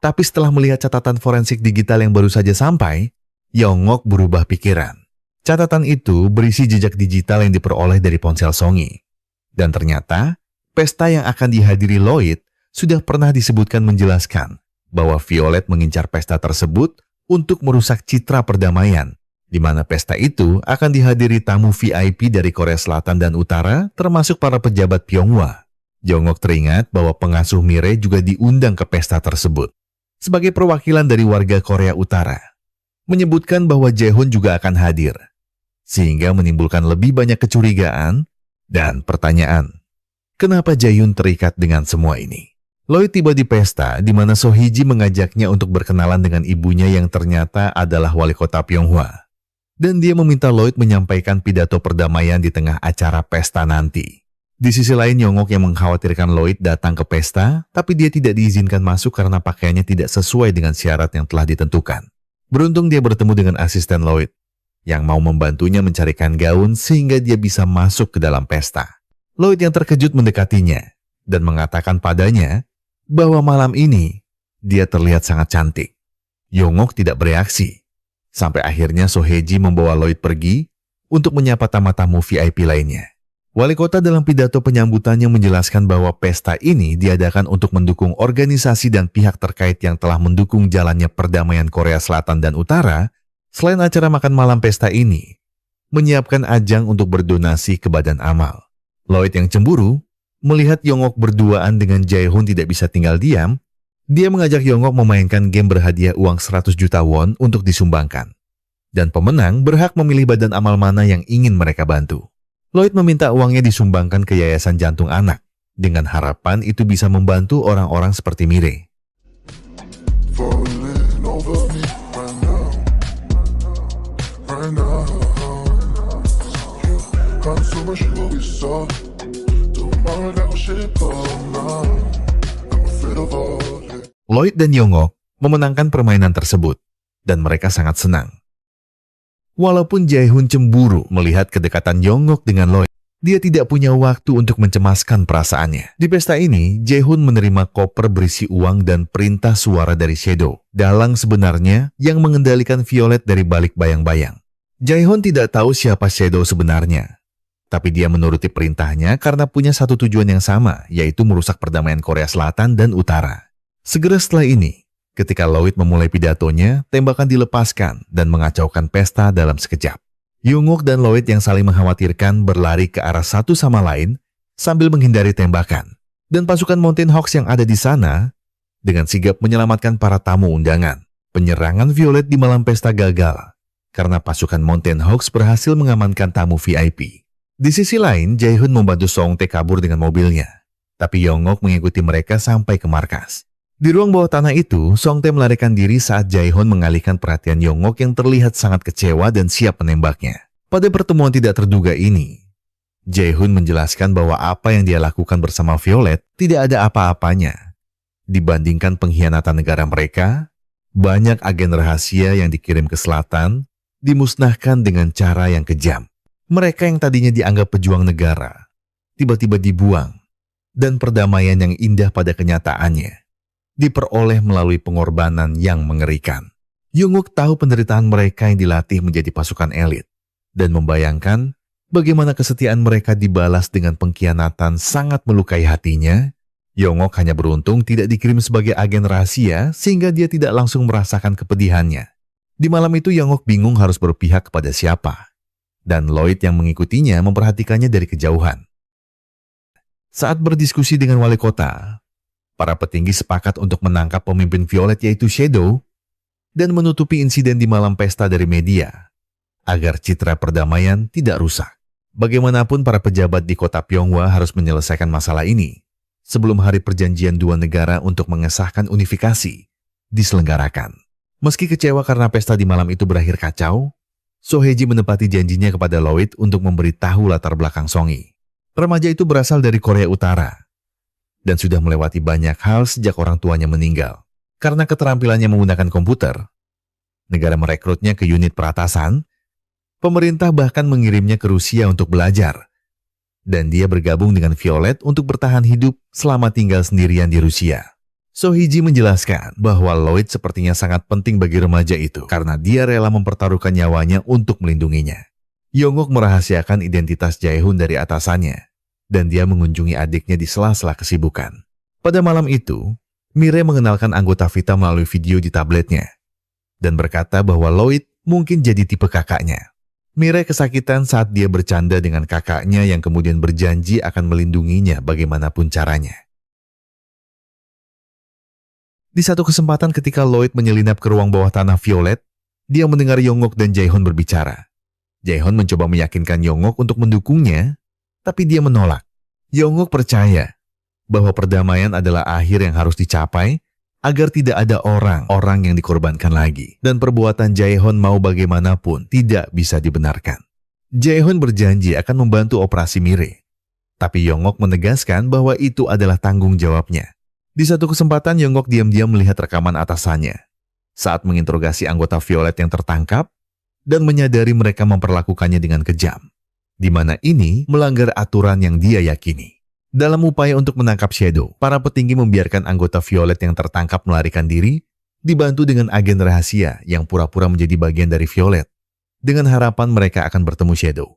Tapi setelah melihat catatan forensik digital yang baru saja sampai, Yongok berubah pikiran. Catatan itu berisi jejak digital yang diperoleh dari ponsel Song-hye. Dan ternyata, pesta yang akan dihadiri Lloyd sudah pernah disebutkan menjelaskan bahwa Violet mengincar pesta tersebut untuk merusak citra perdamaian, di mana pesta itu akan dihadiri tamu VIP dari Korea Selatan dan Utara, termasuk para pejabat Pyonghwa. Yongok teringat bahwa pengasuh Mire juga diundang ke pesta tersebut sebagai perwakilan dari warga Korea Utara, menyebutkan bahwa Jae-hoon juga akan hadir, sehingga menimbulkan lebih banyak kecurigaan dan pertanyaan. Kenapa Jae-hoon terikat dengan semua ini? Lloyd tiba di pesta di mana So-hee-ji mengajaknya untuk berkenalan dengan ibunya yang ternyata adalah wali kota Pyonghwa. Dan dia meminta Lloyd menyampaikan pidato perdamaian di tengah acara pesta nanti. Di sisi lain, Yongok yang mengkhawatirkan Lloyd datang ke pesta, tapi dia tidak diizinkan masuk karena pakaiannya tidak sesuai dengan syarat yang telah ditentukan. Beruntung dia bertemu dengan asisten Lloyd, yang mau membantunya mencarikan gaun sehingga dia bisa masuk ke dalam pesta. Lloyd yang terkejut mendekatinya dan mengatakan padanya bahwa malam ini dia terlihat sangat cantik. Yongok tidak bereaksi, sampai akhirnya So-hee-ji membawa Lloyd pergi untuk menyapa tamu-tamu VIP lainnya. Wali kota dalam pidato penyambutannya menjelaskan bahwa pesta ini diadakan untuk mendukung organisasi dan pihak terkait yang telah mendukung jalannya perdamaian Korea Selatan dan Utara Selain acara makan malam pesta ini, menyiapkan ajang untuk berdonasi ke badan amal. Lloyd yang cemburu, melihat Yongok berduaan dengan Jae-hoon tidak bisa tinggal diam, dia mengajak Yongok memainkan game berhadiah uang 100 juta won untuk disumbangkan. Dan pemenang berhak memilih badan amal mana yang ingin mereka bantu. Lloyd meminta uangnya disumbangkan ke Yayasan Jantung Anak, dengan harapan itu bisa membantu orang-orang seperti Mire. Falling over me right now, right now. I'm so much what we saw. Tomorrow that was shit now. I'm afraid of all it. Lloyd dan Yongok memenangkan permainan tersebut, dan mereka sangat senang. Walaupun Jae-hoon cemburu melihat kedekatan Yongok dengan Lloyd, dia tidak punya waktu untuk mencemaskan perasaannya. Di pesta ini, Jae-hoon menerima koper berisi uang dan perintah suara dari Shadow, dalang sebenarnya yang mengendalikan Violet dari balik bayang-bayang. Jae-hoon tidak tahu siapa Shadow sebenarnya, tapi dia menuruti perintahnya karena punya satu tujuan yang sama, yaitu merusak perdamaian Korea Selatan dan Utara. Segera setelah ini, ketika Lloyd memulai pidatonya, tembakan dilepaskan dan mengacaukan pesta dalam sekejap. Yongok dan Lloyd yang saling mengkhawatirkan berlari ke arah satu sama lain sambil menghindari tembakan. Dan pasukan Mountain Hawks yang ada di sana dengan sigap menyelamatkan para tamu undangan. Penyerangan Violet di malam pesta gagal karena pasukan Mountain Hawks berhasil mengamankan tamu VIP. Di sisi lain, Jae-hoon membantu Song-tae kabur dengan mobilnya. Tapi Yongok mengikuti mereka sampai ke markas. Di ruang bawah tanah itu, Song-tae melarikan diri saat Jae-hoon mengalihkan perhatian Yongok yang terlihat sangat kecewa dan siap menembaknya. Pada pertemuan tidak terduga ini, Jae-hoon menjelaskan bahwa apa yang dia lakukan bersama Violet tidak ada apa-apanya. Dibandingkan pengkhianatan negara mereka, banyak agen rahasia yang dikirim ke selatan dimusnahkan dengan cara yang kejam. Mereka yang tadinya dianggap pejuang negara, tiba-tiba dibuang, dan perdamaian yang indah pada kenyataannya diperoleh melalui pengorbanan yang mengerikan. Yongok tahu penderitaan mereka yang dilatih menjadi pasukan elit, dan membayangkan bagaimana kesetiaan mereka dibalas dengan pengkhianatan sangat melukai hatinya. Yongok hanya beruntung tidak dikirim sebagai agen rahasia sehingga dia tidak langsung merasakan kepedihannya. Di malam itu Yongok bingung harus berpihak kepada siapa, dan Lloyd yang mengikutinya memperhatikannya dari kejauhan. Saat berdiskusi dengan wali kota, para petinggi sepakat untuk menangkap pemimpin Violet yaitu Shadow dan menutupi insiden di malam pesta dari media agar citra perdamaian tidak rusak. Bagaimanapun para pejabat di kota Pyeonghwa harus menyelesaikan masalah ini sebelum hari perjanjian dua negara untuk mengesahkan unifikasi diselenggarakan. Meski kecewa karena pesta di malam itu berakhir kacau, So Hye-ji menepati janjinya kepada Lloyd untuk memberitahu latar belakang Song-i. Remaja itu berasal dari Korea Utara dan sudah melewati banyak hal sejak orang tuanya meninggal. Karena keterampilannya menggunakan komputer, negara merekrutnya ke unit peratasan, pemerintah bahkan mengirimnya ke Rusia untuk belajar. Dan dia bergabung dengan Violet untuk bertahan hidup selama tinggal sendirian di Rusia. So Hye-ji menjelaskan bahwa Lloyd sepertinya sangat penting bagi remaja itu karena dia rela mempertaruhkan nyawanya untuk melindunginya. Yongok merahasiakan identitas Jae-hoon dari atasannya, dan dia mengunjungi adiknya di sela-sela kesibukan. Pada malam itu, Mire mengenalkan anggota Vita melalui video di tabletnya, dan berkata bahwa Lloyd mungkin jadi tipe kakaknya. Mire kesakitan saat dia bercanda dengan kakaknya yang kemudian berjanji akan melindunginya bagaimanapun caranya. Di satu kesempatan ketika Lloyd menyelinap ke ruang bawah tanah Violet, dia mendengar Yongok dan Jae-hoon berbicara. Jae-hoon mencoba meyakinkan Yongok untuk mendukungnya, tapi dia menolak. Yongok percaya bahwa perdamaian adalah akhir yang harus dicapai agar tidak ada orang-orang yang dikorbankan lagi. Dan perbuatan Jae-hoon mau bagaimanapun tidak bisa dibenarkan. Jae-hoon berjanji akan membantu operasi Mire. Tapi Yongok menegaskan bahwa itu adalah tanggung jawabnya. Di satu kesempatan Yongok diam-diam melihat rekaman atasannya saat menginterogasi anggota Violet yang tertangkap dan menyadari mereka memperlakukannya dengan kejam, di mana ini melanggar aturan yang dia yakini. Dalam upaya untuk menangkap Shadow, para petinggi membiarkan anggota Violet yang tertangkap melarikan diri, dibantu dengan agen rahasia yang pura-pura menjadi bagian dari Violet, dengan harapan mereka akan bertemu Shadow.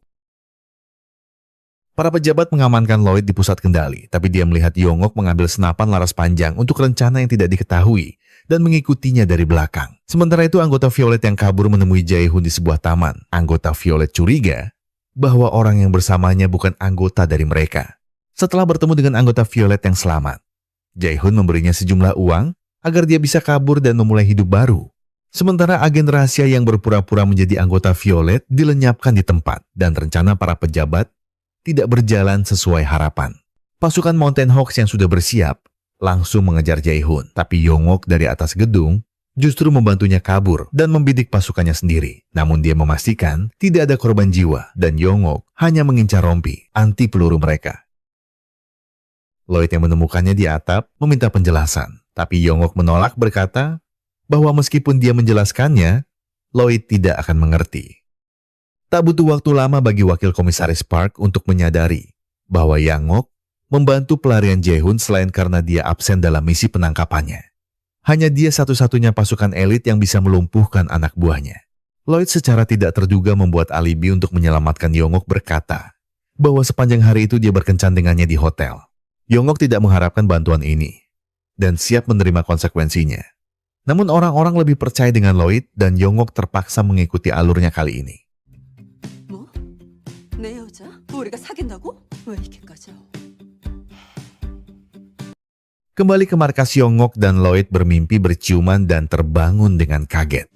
Para pejabat mengamankan Lloyd di pusat kendali, tapi dia melihat Yongok mengambil senapan laras panjang untuk rencana yang tidak diketahui dan mengikutinya dari belakang. Sementara itu anggota Violet yang kabur menemui Jae-hoon di sebuah taman. Anggota Violet curiga bahwa orang yang bersamanya bukan anggota dari mereka. Setelah bertemu dengan anggota Violet yang selamat, Jae-hoon memberinya sejumlah uang agar dia bisa kabur dan memulai hidup baru. Sementara agen rahasia yang berpura-pura menjadi anggota Violet dilenyapkan di tempat dan rencana para pejabat tidak berjalan sesuai harapan. Pasukan Mountain Hawks yang sudah bersiap langsung mengejar Jae-hoon, tapi Yong-ok dari atas gedung justru membantunya kabur dan membidik pasukannya sendiri. Namun dia memastikan tidak ada korban jiwa dan Yong-ok hanya mengincar rompi anti peluru mereka. Lloyd yang menemukannya di atap meminta penjelasan, tapi Yong-ok menolak berkata bahwa meskipun dia menjelaskannya, Lloyd tidak akan mengerti. Tak butuh waktu lama bagi wakil komisaris Park untuk menyadari bahwa Yang-ok membantu pelarian Jae-hoon selain karena dia absen dalam misi penangkapannya. Hanya dia satu-satunya pasukan elit yang bisa melumpuhkan anak buahnya. Lloyd secara tidak terduga membuat alibi untuk menyelamatkan Yong-ok berkata bahwa sepanjang hari itu dia berkencan dengannya di hotel. Yong-ok tidak mengharapkan bantuan ini dan siap menerima konsekuensinya. Namun orang-orang lebih percaya dengan Lloyd dan Yong-ok terpaksa mengikuti alurnya kali ini. 뭐? 내 여자? 우리가 사귄다고? 왜 이렇게까지? Kembali ke markas Yong-ok dan Lloyd bermimpi berciuman dan terbangun dengan kaget.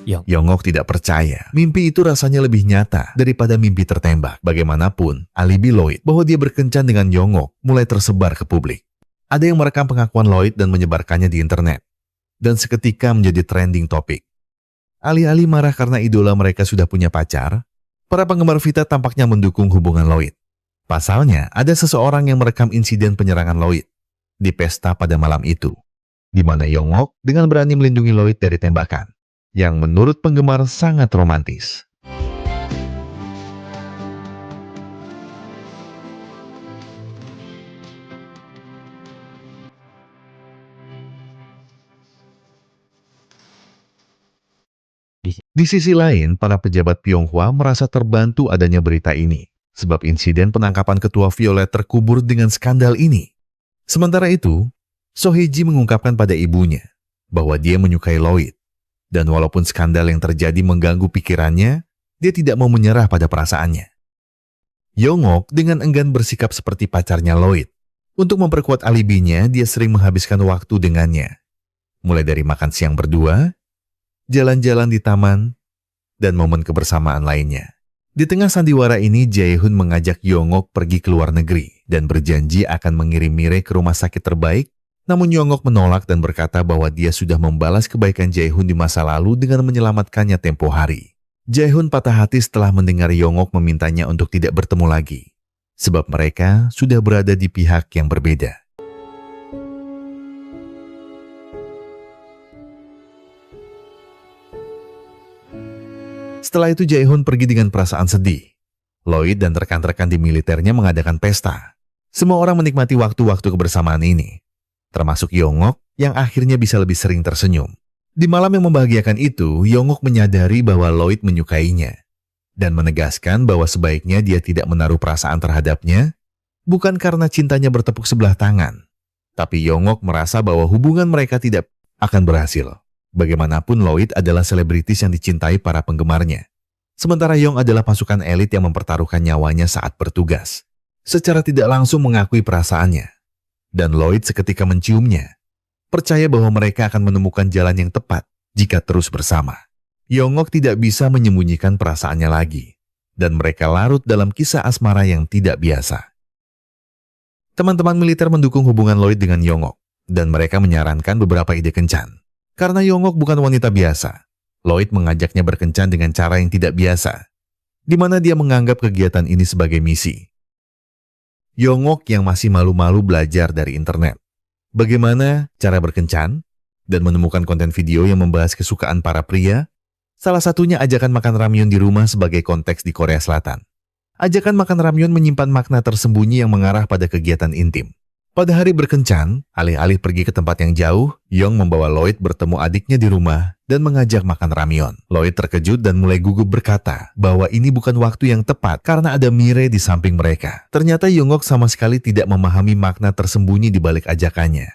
Yong-ok tidak percaya. Mimpi itu rasanya lebih nyata daripada mimpi tertembak. Bagaimanapun, alibi Lloyd bahwa dia berkencan dengan Yong-ok mulai tersebar ke publik. Ada yang merekam pengakuan Lloyd dan menyebarkannya di internet. Dan seketika menjadi trending topik. Alih-alih marah karena idola mereka sudah punya pacar, para penggemar Vita tampaknya mendukung hubungan Lloyd. Pasalnya, ada seseorang yang merekam insiden penyerangan Lloyd di pesta pada malam itu, di mana Yong-ok dengan berani melindungi Lloyd dari tembakan, yang menurut penggemar sangat romantis. Di sisi lain, para pejabat Pyonghwa merasa terbantu adanya berita ini, sebab insiden penangkapan ketua Violet terkubur dengan skandal ini. Sementara itu, So Hye-ji mengungkapkan pada ibunya bahwa dia menyukai Lloyd, dan walaupun skandal yang terjadi mengganggu pikirannya, dia tidak mau menyerah pada perasaannya. Yong-ok dengan enggan bersikap seperti pacarnya Lloyd. Untuk memperkuat alibinya, dia sering menghabiskan waktu dengannya, mulai dari makan siang berdua, jalan-jalan di taman, dan momen kebersamaan lainnya. Di tengah sandiwara ini, Jae-hoon mengajak Yong-ok pergi ke luar negeri dan berjanji akan mengirim Mire ke rumah sakit terbaik. Namun Yong-ok menolak dan berkata bahwa dia sudah membalas kebaikan Jae-hoon di masa lalu dengan menyelamatkannya tempo hari. Jae-hoon patah hati setelah mendengar Yong-ok memintanya untuk tidak bertemu lagi, sebab mereka sudah berada di pihak yang berbeda. Setelah itu Jae-hoon pergi dengan perasaan sedih. Lloyd dan rekan-rekan di militernya mengadakan pesta. Semua orang menikmati waktu-waktu kebersamaan ini, termasuk Yong-ok yang akhirnya bisa lebih sering tersenyum. Di malam yang membahagiakan itu, Yong-ok menyadari bahwa Lloyd menyukainya dan menegaskan bahwa sebaiknya dia tidak menaruh perasaan terhadapnya, bukan karena cintanya bertepuk sebelah tangan, tapi Yong-ok merasa bahwa hubungan mereka tidak akan berhasil. Bagaimanapun Lloyd adalah selebritis yang dicintai para penggemarnya. Sementara Yong adalah pasukan elit yang mempertaruhkan nyawanya saat bertugas. Secara tidak langsung mengakui perasaannya. Dan Lloyd seketika menciumnya. Percaya bahwa mereka akan menemukan jalan yang tepat jika terus bersama. Yong-ok tidak bisa menyembunyikan perasaannya lagi. Dan mereka larut dalam kisah asmara yang tidak biasa. Teman-teman militer mendukung hubungan Lloyd dengan Yong-ok. Dan mereka menyarankan beberapa ide kencan. Karena Yong-ok bukan wanita biasa, Lloyd mengajaknya berkencan dengan cara yang tidak biasa, di mana dia menganggap kegiatan ini sebagai misi. Yong-ok yang masih malu-malu belajar dari internet bagaimana cara berkencan dan menemukan konten video yang membahas kesukaan para pria. Salah satunya ajakan makan ramyeon di rumah sebagai konteks di Korea Selatan. Ajakan makan ramyeon menyimpan makna tersembunyi yang mengarah pada kegiatan intim. Pada hari berkencan, alih-alih pergi ke tempat yang jauh, Yong membawa Lloyd bertemu adiknya di rumah dan mengajak makan ramyeon. Lloyd terkejut dan mulai gugup berkata bahwa ini bukan waktu yang tepat karena ada Mire di samping mereka. Ternyata Yong-ok sama sekali tidak memahami makna tersembunyi di balik ajakannya.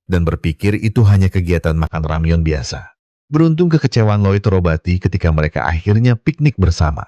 dan berpikir itu hanya kegiatan makan ramyeon biasa. Beruntung kekecewaan Lloyd terobati ketika mereka akhirnya piknik bersama.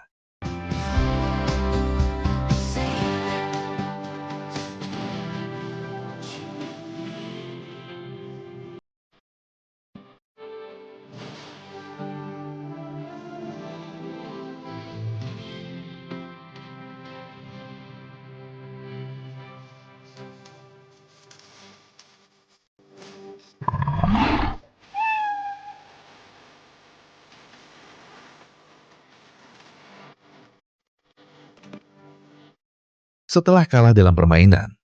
Setelah kalah dalam permainan,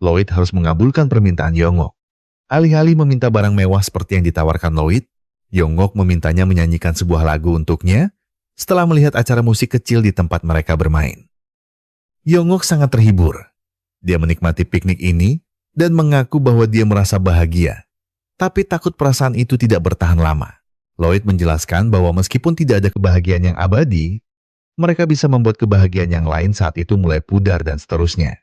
Lloyd harus mengabulkan permintaan Yongok. Alih-alih meminta barang mewah seperti yang ditawarkan Lloyd, Yongok memintanya menyanyikan sebuah lagu untuknya setelah melihat acara musik kecil di tempat mereka bermain. Yongok sangat terhibur. Dia menikmati piknik ini dan mengaku bahwa dia merasa bahagia. Tapi takut perasaan itu tidak bertahan lama. Lloyd menjelaskan bahwa meskipun tidak ada kebahagiaan yang abadi, mereka bisa membuat kebahagiaan yang lain saat itu mulai pudar dan seterusnya.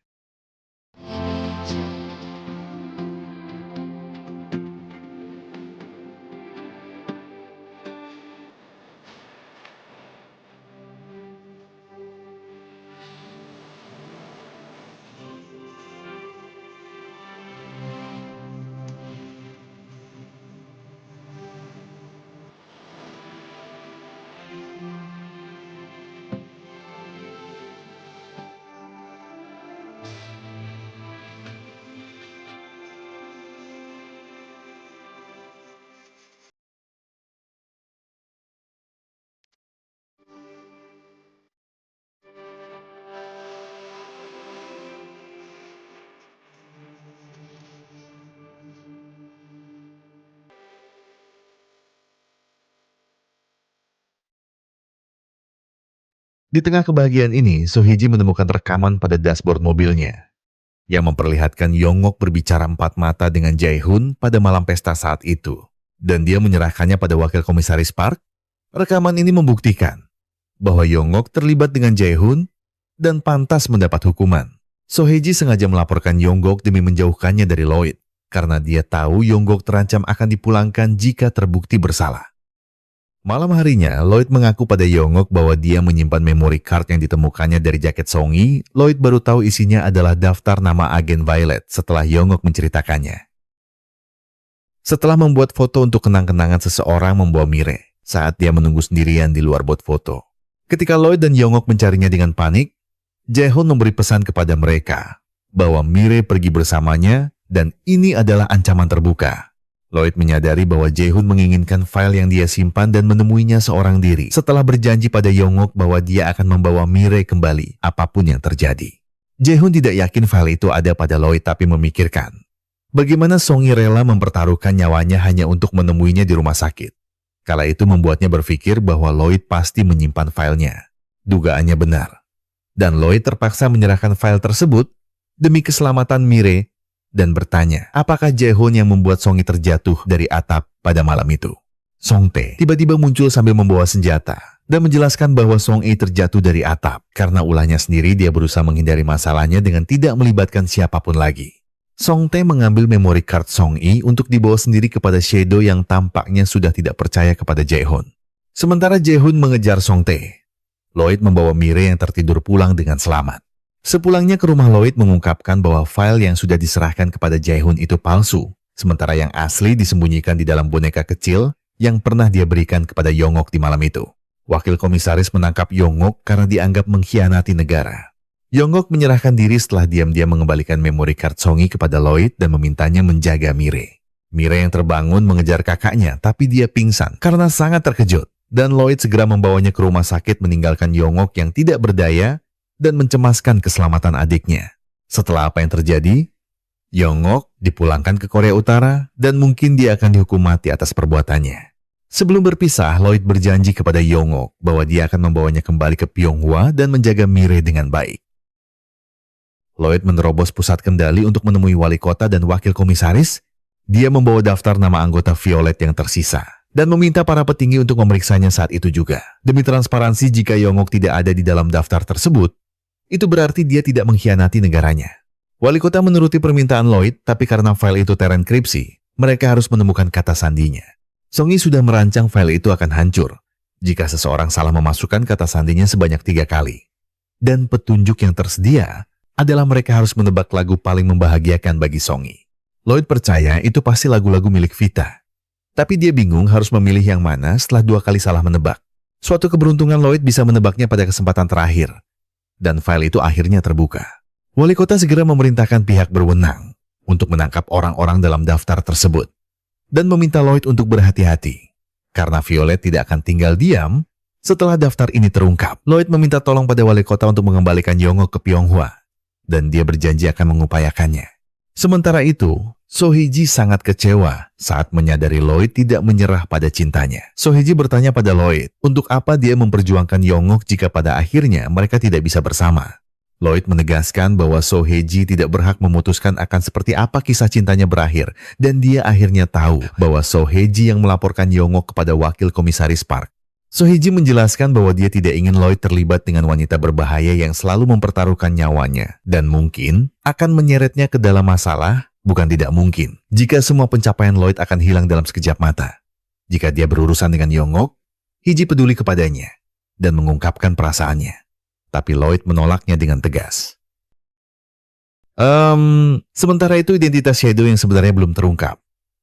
Di tengah kebahagiaan ini, Sohiji menemukan rekaman pada dashboard mobilnya yang memperlihatkan Yongok berbicara empat mata dengan Jae-hoon pada malam pesta saat itu. Dan dia menyerahkannya pada wakil komisaris Park. Rekaman ini membuktikan bahwa Yongok terlibat dengan Jae-hoon dan pantas mendapat hukuman. Sohiji sengaja melaporkan Yongok demi menjauhkannya dari Lloyd karena dia tahu Yongok terancam akan dipulangkan jika terbukti bersalah. Malam harinya, Lloyd mengaku pada Yongok bahwa dia menyimpan memory card yang ditemukannya dari jaket Song-yi. Lloyd baru tahu isinya adalah daftar nama agen Violet setelah Yongok menceritakannya. Setelah membuat foto untuk kenang-kenangan seseorang membawa Mire saat dia menunggu sendirian di luar booth foto. Ketika Lloyd dan Yongok mencarinya dengan panik, Jae-hoon memberi pesan kepada mereka bahwa Mire pergi bersamanya dan ini adalah ancaman terbuka. Lloyd menyadari bahwa Jae-hoon menginginkan file yang dia simpan dan menemuinya seorang diri setelah berjanji pada Yongok bahwa dia akan membawa Mire kembali apapun yang terjadi. Jae-hoon tidak yakin file itu ada pada Lloyd tapi memikirkan bagaimana Song-yi rela mempertaruhkan nyawanya hanya untuk menemuinya di rumah sakit. Kala itu membuatnya berpikir bahwa Lloyd pasti menyimpan filenya. Dugaannya benar. Dan Lloyd terpaksa menyerahkan file tersebut demi keselamatan Mire dan bertanya, apakah Jae-hoon yang membuat Song-yi terjatuh dari atap pada malam itu? Song-tae tiba-tiba muncul sambil membawa senjata dan menjelaskan bahwa Song-yi terjatuh dari atap karena ulahnya sendiri dia berusaha menghindari masalahnya dengan tidak melibatkan siapapun lagi. Song-tae mengambil memory card Song-yi untuk dibawa sendiri kepada Shadow yang tampaknya sudah tidak percaya kepada Jae-hoon. Sementara Jae-hoon mengejar Song-tae, Lloyd membawa Mire yang tertidur pulang dengan selamat. Sepulangnya ke rumah, Lloyd mengungkapkan bahwa file yang sudah diserahkan kepada Jae-hoon itu palsu, sementara yang asli disembunyikan di dalam boneka kecil yang pernah dia berikan kepada Yongok di malam itu. Wakil komisaris menangkap Yongok karena dianggap mengkhianati negara. Yongok menyerahkan diri setelah diam-diam mengembalikan memori card Song-yi kepada Lloyd dan memintanya menjaga Mire. Mire yang terbangun mengejar kakaknya, tapi dia pingsan karena sangat terkejut. Dan Lloyd segera membawanya ke rumah sakit meninggalkan Yongok yang tidak berdaya dan mencemaskan keselamatan adiknya. Setelah apa yang terjadi, Yongok dipulangkan ke Korea Utara dan mungkin dia akan dihukum mati atas perbuatannya. Sebelum berpisah, Lloyd berjanji kepada Yongok bahwa dia akan membawanya kembali ke Pyonghwa dan menjaga Mire dengan baik. Lloyd menerobos pusat kendali untuk menemui wali kota dan wakil komisaris. Dia membawa daftar nama anggota Violet yang tersisa dan meminta para petinggi untuk memeriksanya saat itu juga. Demi transparansi, jika Yongok tidak ada di dalam daftar tersebut, itu berarti dia tidak mengkhianati negaranya. Wali kota menuruti permintaan Lloyd, tapi karena file itu terenkripsi, mereka harus menemukan kata sandinya. Songi sudah merancang file itu akan hancur jika seseorang salah memasukkan kata sandinya sebanyak 3 kali. Dan petunjuk yang tersedia adalah mereka harus menebak lagu paling membahagiakan bagi Songi. Lloyd percaya itu pasti lagu-lagu milik Vita. Tapi dia bingung harus memilih yang mana setelah 2 kali salah menebak. Suatu keberuntungan Lloyd bisa menebaknya pada kesempatan terakhir. Dan file itu akhirnya terbuka. Wali kota segera memerintahkan pihak berwenang untuk menangkap orang-orang dalam daftar tersebut. Dan meminta Lloyd untuk berhati-hati. Karena Violet tidak akan tinggal diam setelah daftar ini terungkap. Lloyd meminta tolong pada wali kota untuk mengembalikan Yongok ke Pyonghwa. Dan dia berjanji akan mengupayakannya. Sementara itu, Sohee-ji sangat kecewa saat menyadari Lloyd tidak menyerah pada cintanya. Sohee-ji bertanya pada Lloyd untuk apa dia memperjuangkan Yongok jika pada akhirnya mereka tidak bisa bersama. Lloyd menegaskan bahwa Sohee-ji tidak berhak memutuskan akan seperti apa kisah cintanya berakhir, dan dia akhirnya tahu bahwa Sohee-ji yang melaporkan Yongok kepada wakil komisaris Park. Sohee-ji menjelaskan bahwa dia tidak ingin Lloyd terlibat dengan wanita berbahaya yang selalu mempertaruhkan nyawanya, dan mungkin akan menyeretnya ke dalam masalah. Bukan tidak mungkin jika semua pencapaian Lloyd akan hilang dalam sekejap mata. Jika dia berurusan dengan Yongok, Hee-ji peduli kepadanya dan mengungkapkan perasaannya. Tapi Lloyd menolaknya dengan tegas. Sementara itu identitas Shadow yang sebenarnya belum terungkap.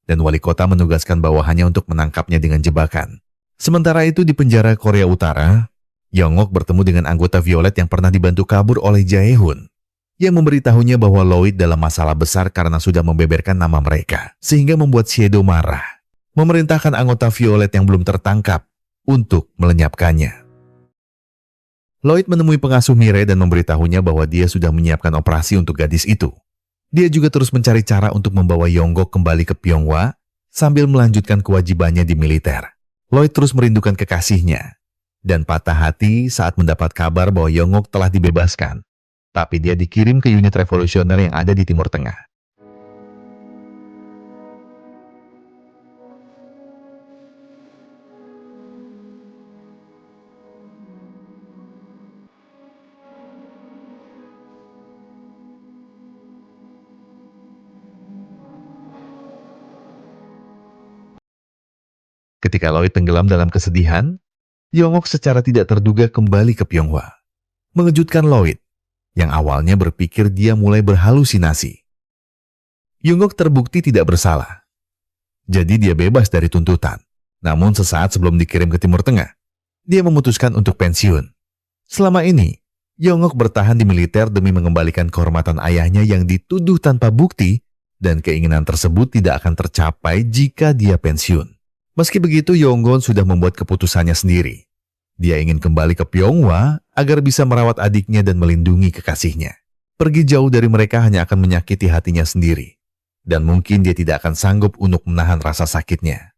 Dan wali kota menugaskan bawahannya untuk menangkapnya dengan jebakan. Sementara itu di penjara Korea Utara, Yongok bertemu dengan anggota Violet yang pernah dibantu kabur oleh Jae-hoon, yang memberitahunya bahwa Lloyd dalam masalah besar karena sudah membeberkan nama mereka, sehingga membuat Shadow marah, memerintahkan anggota Violet yang belum tertangkap untuk melenyapkannya. Lloyd menemui pengasuh Mire dan memberitahunya bahwa dia sudah menyiapkan operasi untuk gadis itu. Dia juga terus mencari cara untuk membawa Yongok kembali ke Pyonghwa sambil melanjutkan kewajibannya di militer. Lloyd terus merindukan kekasihnya dan patah hati saat mendapat kabar bahwa Yongok telah dibebaskan. Tapi dia dikirim ke unit revolusioner yang ada di Timur Tengah. Ketika Lloyd tenggelam dalam kesedihan, Yongok secara tidak terduga kembali ke Pyonghwa. Mengejutkan Lloyd, yang awalnya berpikir dia mulai berhalusinasi. Yongok terbukti tidak bersalah. Jadi dia bebas dari tuntutan. Namun sesaat sebelum dikirim ke Timur Tengah, dia memutuskan untuk pensiun. Selama ini, Yongok bertahan di militer demi mengembalikan kehormatan ayahnya yang dituduh tanpa bukti, dan keinginan tersebut tidak akan tercapai jika dia pensiun. Meski begitu, Yonggon sudah membuat keputusannya sendiri. Dia ingin kembali ke Pyonghwa agar bisa merawat adiknya dan melindungi kekasihnya. Pergi jauh dari mereka hanya akan menyakiti hatinya sendiri. Dan mungkin dia tidak akan sanggup untuk menahan rasa sakitnya.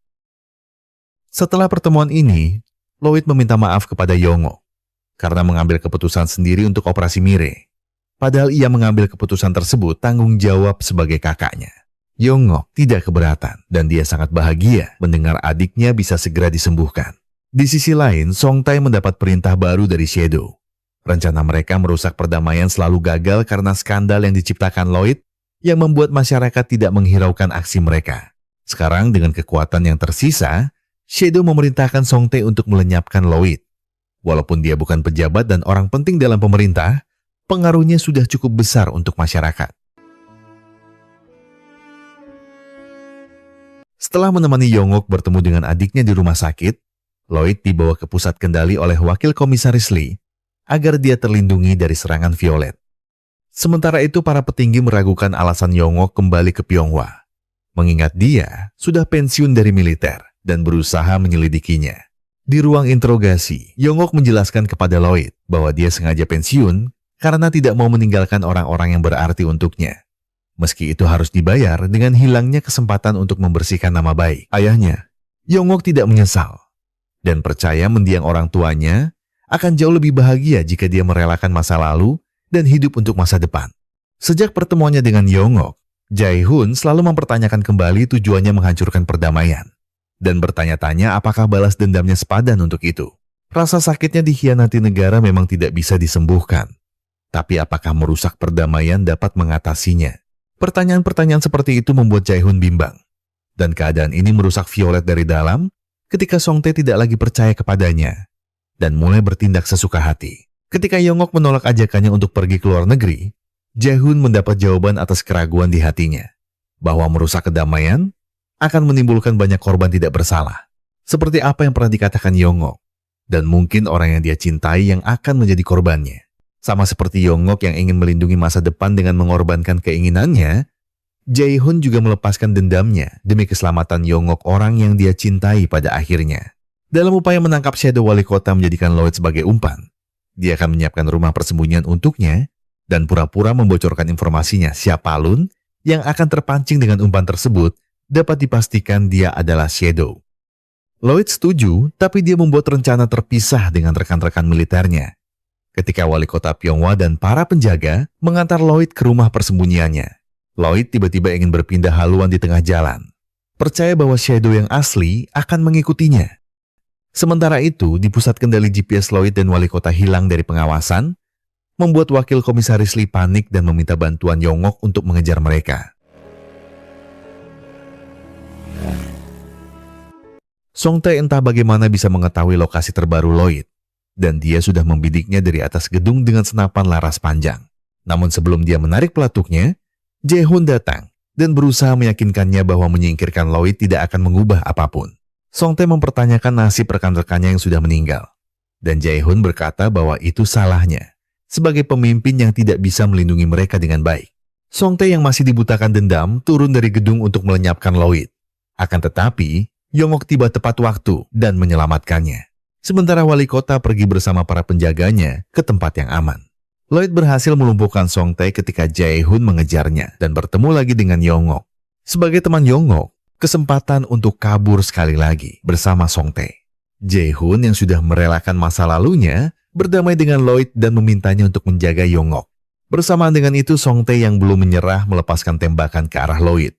Setelah pertemuan ini, Lloyd meminta maaf kepada Yongok karena mengambil keputusan sendiri untuk operasi Mire. Padahal ia mengambil keputusan tersebut tanggung jawab sebagai kakaknya. Yongok tidak keberatan dan dia sangat bahagia mendengar adiknya bisa segera disembuhkan. Di sisi lain, Song Tae mendapat perintah baru dari Shadow. Rencana mereka merusak perdamaian selalu gagal karena skandal yang diciptakan Lloyd yang membuat masyarakat tidak menghiraukan aksi mereka. Sekarang dengan kekuatan yang tersisa, Shadow memerintahkan Song Tae untuk melenyapkan Lloyd. Walaupun dia bukan pejabat dan orang penting dalam pemerintah, pengaruhnya sudah cukup besar untuk masyarakat. Setelah menemani Yongok bertemu dengan adiknya di rumah sakit, Lloyd dibawa ke pusat kendali oleh wakil komisaris Lee agar dia terlindungi dari serangan Violet. Sementara itu para petinggi meragukan alasan Yongok kembali ke Pyonghwa, mengingat dia sudah pensiun dari militer dan berusaha menyelidikinya. Di ruang interogasi, Yongok menjelaskan kepada Lloyd bahwa dia sengaja pensiun karena tidak mau meninggalkan orang-orang yang berarti untuknya. Meski itu harus dibayar dengan hilangnya kesempatan untuk membersihkan nama baik ayahnya. Yongok tidak menyesal dan percaya mendiang orang tuanya akan jauh lebih bahagia jika dia merelakan masa lalu dan hidup untuk masa depan. Sejak pertemuannya dengan Yongok, Jae-hoon selalu mempertanyakan kembali tujuannya menghancurkan perdamaian dan bertanya-tanya apakah balas dendamnya sepadan untuk itu. Rasa sakitnya dikhianati negara memang tidak bisa disembuhkan. Tapi apakah merusak perdamaian dapat mengatasinya? Pertanyaan-pertanyaan seperti itu membuat Jae-hoon bimbang. Dan keadaan ini merusak Violet dari dalam ketika Songtae tidak lagi percaya kepadanya dan mulai bertindak sesuka hati. Ketika Yongok menolak ajakannya untuk pergi ke luar negeri, Jae-hoon mendapat jawaban atas keraguan di hatinya, bahwa merusak kedamaian akan menimbulkan banyak korban tidak bersalah. Seperti apa yang pernah dikatakan Yongok, dan mungkin orang yang dia cintai yang akan menjadi korbannya. Sama seperti Yongok yang ingin melindungi masa depan dengan mengorbankan keinginannya, Jae-hoon juga melepaskan dendamnya demi keselamatan Yongok, orang yang dia cintai pada akhirnya. Dalam upaya menangkap Shadow wali kota menjadikan Lloyd sebagai umpan, dia akan menyiapkan rumah persembunyian untuknya dan pura-pura membocorkan informasinya siapa Lun yang akan terpancing dengan umpan tersebut dapat dipastikan dia adalah Shadow. Lloyd setuju, tapi dia membuat rencana terpisah dengan rekan-rekan militernya. Ketika wali kota Pyonghwa dan para penjaga mengantar Lloyd ke rumah persembunyiannya, Lloyd tiba-tiba ingin berpindah haluan di tengah jalan, percaya bahwa Shadow yang asli akan mengikutinya. Sementara itu, di pusat kendali GPS Lloyd dan wali kota hilang dari pengawasan, membuat wakil komisaris Lee panik dan meminta bantuan Yongok untuk mengejar mereka. Songtae entah bagaimana bisa mengetahui lokasi terbaru Lloyd, dan dia sudah membidiknya dari atas gedung dengan senapan laras panjang. Namun sebelum dia menarik pelatuknya, Jae-hoon datang dan berusaha meyakinkannya bahwa menyingkirkan Lloyd tidak akan mengubah apapun. Songtae mempertanyakan nasib rekan-rekannya yang sudah meninggal, dan Jae-hoon berkata bahwa itu salahnya sebagai pemimpin yang tidak bisa melindungi mereka dengan baik. Songtae yang masih dibutakan dendam turun dari gedung untuk melenyapkan Lloyd. Akan tetapi, Yongok tiba tepat waktu dan menyelamatkannya. Sementara wali kota pergi bersama para penjaganya ke tempat yang aman. Lloyd berhasil melumpuhkan Songtae ketika Jae-hoon mengejarnya dan bertemu lagi dengan Yongok. Sebagai teman Yongok, kesempatan untuk kabur sekali lagi bersama Songtae. Jae-hoon yang sudah merelakan masa lalunya berdamai dengan Lloyd dan memintanya untuk menjaga Yongok. Bersamaan dengan itu, Songtae yang belum menyerah melepaskan tembakan ke arah Lloyd.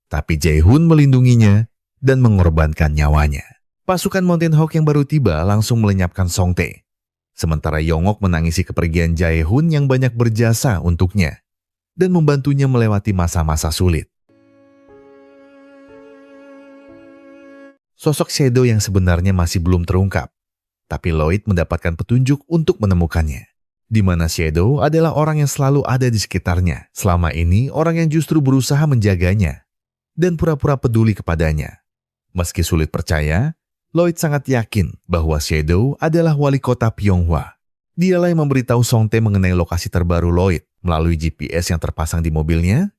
Tapi Jae-hoon melindunginya dan mengorbankan nyawanya. Pasukan Mountain Hawk yang baru tiba langsung melenyapkan Songtae. Sementara Yongok menangisi kepergian Jae-hoon yang banyak berjasa untuknya dan membantunya melewati masa-masa sulit. Sosok Shadow yang sebenarnya masih belum terungkap, tapi Lloyd mendapatkan petunjuk untuk menemukannya. Di mana Shadow adalah orang yang selalu ada di sekitarnya. Selama ini orang yang justru berusaha menjaganya dan pura-pura peduli kepadanya. Meski sulit percaya, Lloyd sangat yakin bahwa Shadow adalah wali kota Pyonghwa. Dialah yang memberitahu Songtae mengenai lokasi terbaru Lloyd melalui GPS yang terpasang di mobilnya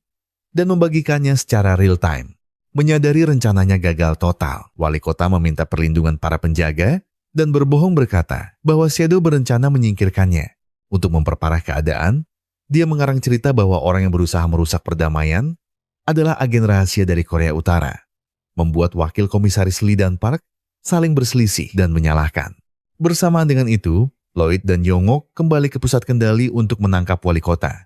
dan membagikannya secara real time. Menyadari rencananya gagal total, wali kota meminta perlindungan para penjaga dan berbohong berkata bahwa Shadow berencana menyingkirkannya. Untuk memperparah keadaan, dia mengarang cerita bahwa orang yang berusaha merusak perdamaian adalah agen rahasia dari Korea Utara, membuat wakil komisaris Lee dan Park saling berselisih dan menyalahkan. Bersamaan dengan itu, Lloyd dan Yongok kembali ke pusat kendali untuk menangkap wali kota.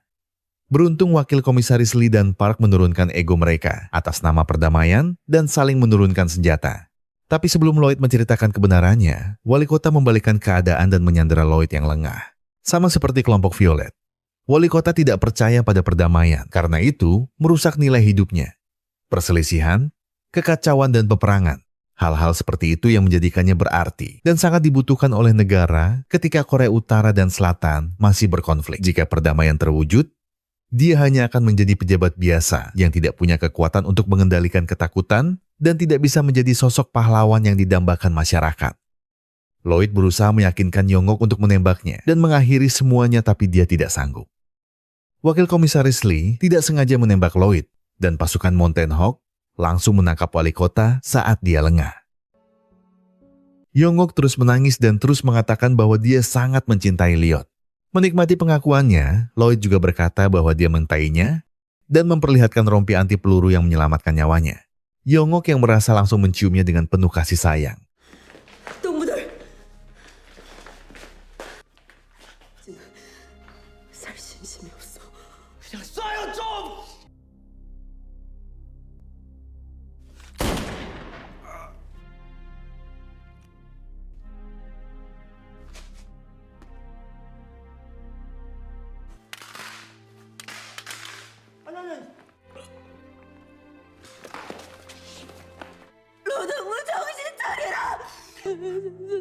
Beruntung wakil komisaris Lee dan Park menurunkan ego mereka atas nama perdamaian dan saling menurunkan senjata. Tapi sebelum Lloyd menceritakan kebenarannya, wali kota membalikkan keadaan dan menyandera Lloyd yang lengah. Sama seperti kelompok Violet, wali kota tidak percaya pada perdamaian, karena itu merusak nilai hidupnya. Perselisihan, kekacauan dan peperangan. Hal-hal seperti itu yang menjadikannya berarti dan sangat dibutuhkan oleh negara ketika Korea Utara dan Selatan masih berkonflik. Jika perdamaian terwujud, dia hanya akan menjadi pejabat biasa yang tidak punya kekuatan untuk mengendalikan ketakutan dan tidak bisa menjadi sosok pahlawan yang didambakan masyarakat. Lloyd berusaha meyakinkan Yongok untuk menembaknya dan mengakhiri semuanya, tapi dia tidak sanggup. Wakil komisaris Lee tidak sengaja menembak Lloyd dan pasukan Mountain Hawk langsung menangkap wali kota saat dia lengah. Yongok terus menangis dan terus mengatakan bahwa dia sangat mencintai Lyot. Menikmati pengakuannya, Lloyd juga berkata bahwa dia mentainya dan memperlihatkan rompi anti peluru yang menyelamatkan nyawanya. Yongok yang merasa langsung menciumnya dengan penuh kasih sayang. 동무들! 살 심심이 없어. 그냥 쏴요 좀!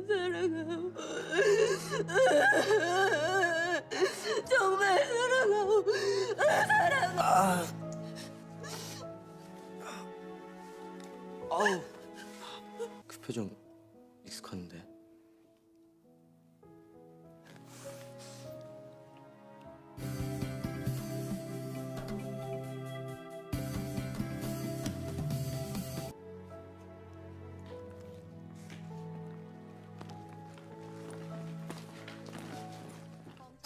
사랑하고 정말 사랑하고 아우, 그 표정 익숙한데.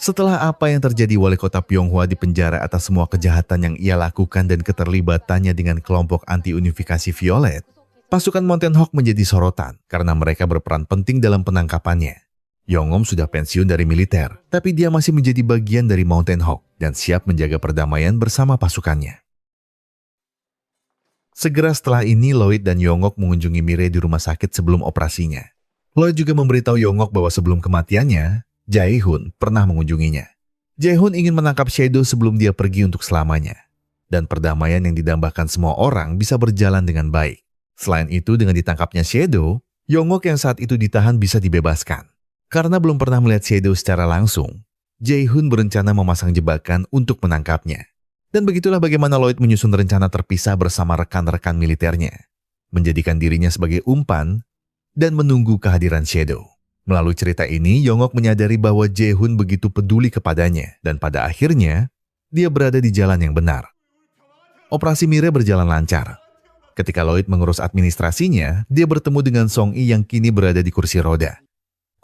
Setelah apa yang terjadi, wali kota Pyonghwa dipenjara atas semua kejahatan yang ia lakukan dan keterlibatannya dengan kelompok anti-unifikasi Violet, pasukan Mountain Hawk menjadi sorotan karena mereka berperan penting dalam penangkapannya. Yongom sudah pensiun dari militer, tapi dia masih menjadi bagian dari Mountain Hawk dan siap menjaga perdamaian bersama pasukannya. Segera setelah ini, Lloyd dan Yongok mengunjungi Mire di rumah sakit sebelum operasinya. Lloyd juga memberitahu Yongok bahwa sebelum kematiannya, Jae-hoon pernah mengunjunginya. Jae-hoon ingin menangkap Shadow sebelum dia pergi untuk selamanya. Dan perdamaian yang didambakan semua orang bisa berjalan dengan baik. Selain itu, dengan ditangkapnya Shadow, Yongok yang saat itu ditahan bisa dibebaskan. Karena belum pernah melihat Shadow secara langsung, Jae-hoon berencana memasang jebakan untuk menangkapnya. Dan begitulah bagaimana Lloyd menyusun rencana terpisah bersama rekan-rekan militernya, menjadikan dirinya sebagai umpan dan menunggu kehadiran Shadow. Melalui cerita ini, Yongok menyadari bahwa Jae-hoon begitu peduli kepadanya dan pada akhirnya, dia berada di jalan yang benar. Operasi Mire berjalan lancar. Ketika Lloyd mengurus administrasinya, dia bertemu dengan Song-i yang kini berada di kursi roda.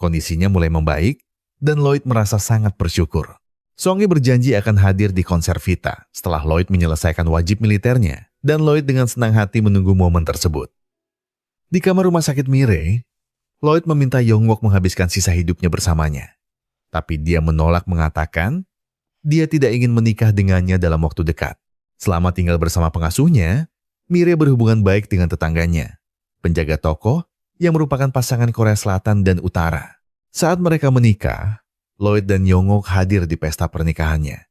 Kondisinya mulai membaik dan Lloyd merasa sangat bersyukur. Song-i berjanji akan hadir di konser Vita setelah Lloyd menyelesaikan wajib militernya dan Lloyd dengan senang hati menunggu momen tersebut. Di kamar rumah sakit Mire, Lloyd meminta Yongok menghabiskan sisa hidupnya bersamanya. Tapi dia menolak, mengatakan dia tidak ingin menikah dengannya dalam waktu dekat. Selama tinggal bersama pengasuhnya, Mire berhubungan baik dengan tetangganya, penjaga toko yang merupakan pasangan Korea Selatan dan Utara. Saat mereka menikah, Lloyd dan Yongok hadir di pesta pernikahannya.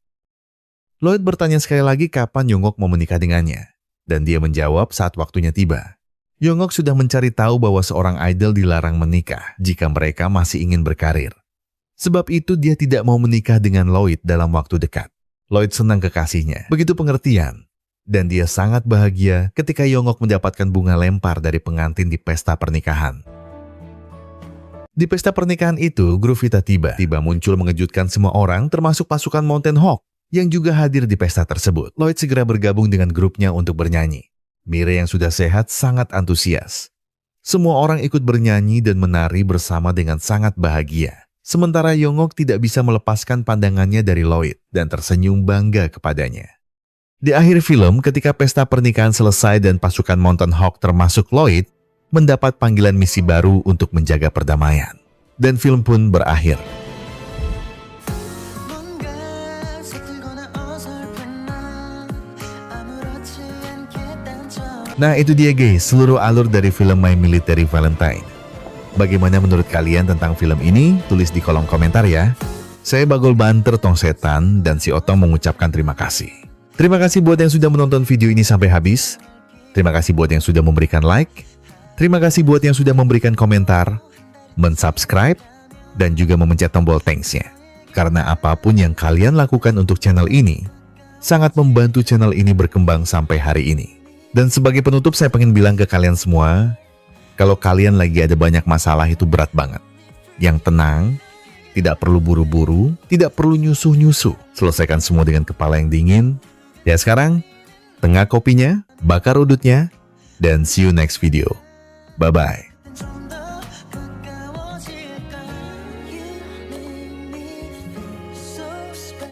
Lloyd bertanya sekali lagi kapan Yongok mau menikah dengannya, dan dia menjawab saat waktunya tiba. Yongok sudah mencari tahu bahwa seorang idol dilarang menikah jika mereka masih ingin berkarir. Sebab itu dia tidak mau menikah dengan Lloyd dalam waktu dekat. Lloyd senang kekasihnya, begitu pengertian. Dan dia sangat bahagia ketika Yongok mendapatkan bunga lempar dari pengantin di pesta pernikahan. Di pesta pernikahan itu, grup Vita tiba muncul mengejutkan semua orang termasuk pasukan Mountain Hawk yang juga hadir di pesta tersebut. Lloyd segera bergabung dengan grupnya untuk bernyanyi. Mire yang sudah sehat sangat antusias. Semua orang ikut bernyanyi dan menari bersama dengan sangat bahagia. Sementara Yongok tidak bisa melepaskan pandangannya dari Lloyd dan tersenyum bangga kepadanya. Di akhir film, ketika pesta pernikahan selesai dan pasukan Mountain Hawk termasuk Lloyd mendapat panggilan misi baru untuk menjaga perdamaian. Dan film pun berakhir. Nah itu dia guys, seluruh alur dari film My Military Valentine. Bagaimana menurut kalian tentang film ini? Tulis di kolom komentar ya. Saya Bagol Banter Tong Setan dan si Otong mengucapkan terima kasih. Terima kasih buat yang sudah menonton video ini sampai habis. Terima kasih buat yang sudah memberikan like. Terima kasih buat yang sudah memberikan komentar, mensubscribe, dan juga memencet tombol thanks-nya. Karena apapun yang kalian lakukan untuk channel ini, sangat membantu channel ini berkembang sampai hari ini. Dan sebagai penutup saya pengen bilang ke kalian semua, kalau kalian lagi ada banyak masalah itu berat banget. Yang tenang, tidak perlu buru-buru, tidak perlu nyusuh-nyusuh. Selesaikan semua dengan kepala yang dingin. Ya sekarang, tengah kopinya, bakar udutnya, dan see you next video. Bye-bye.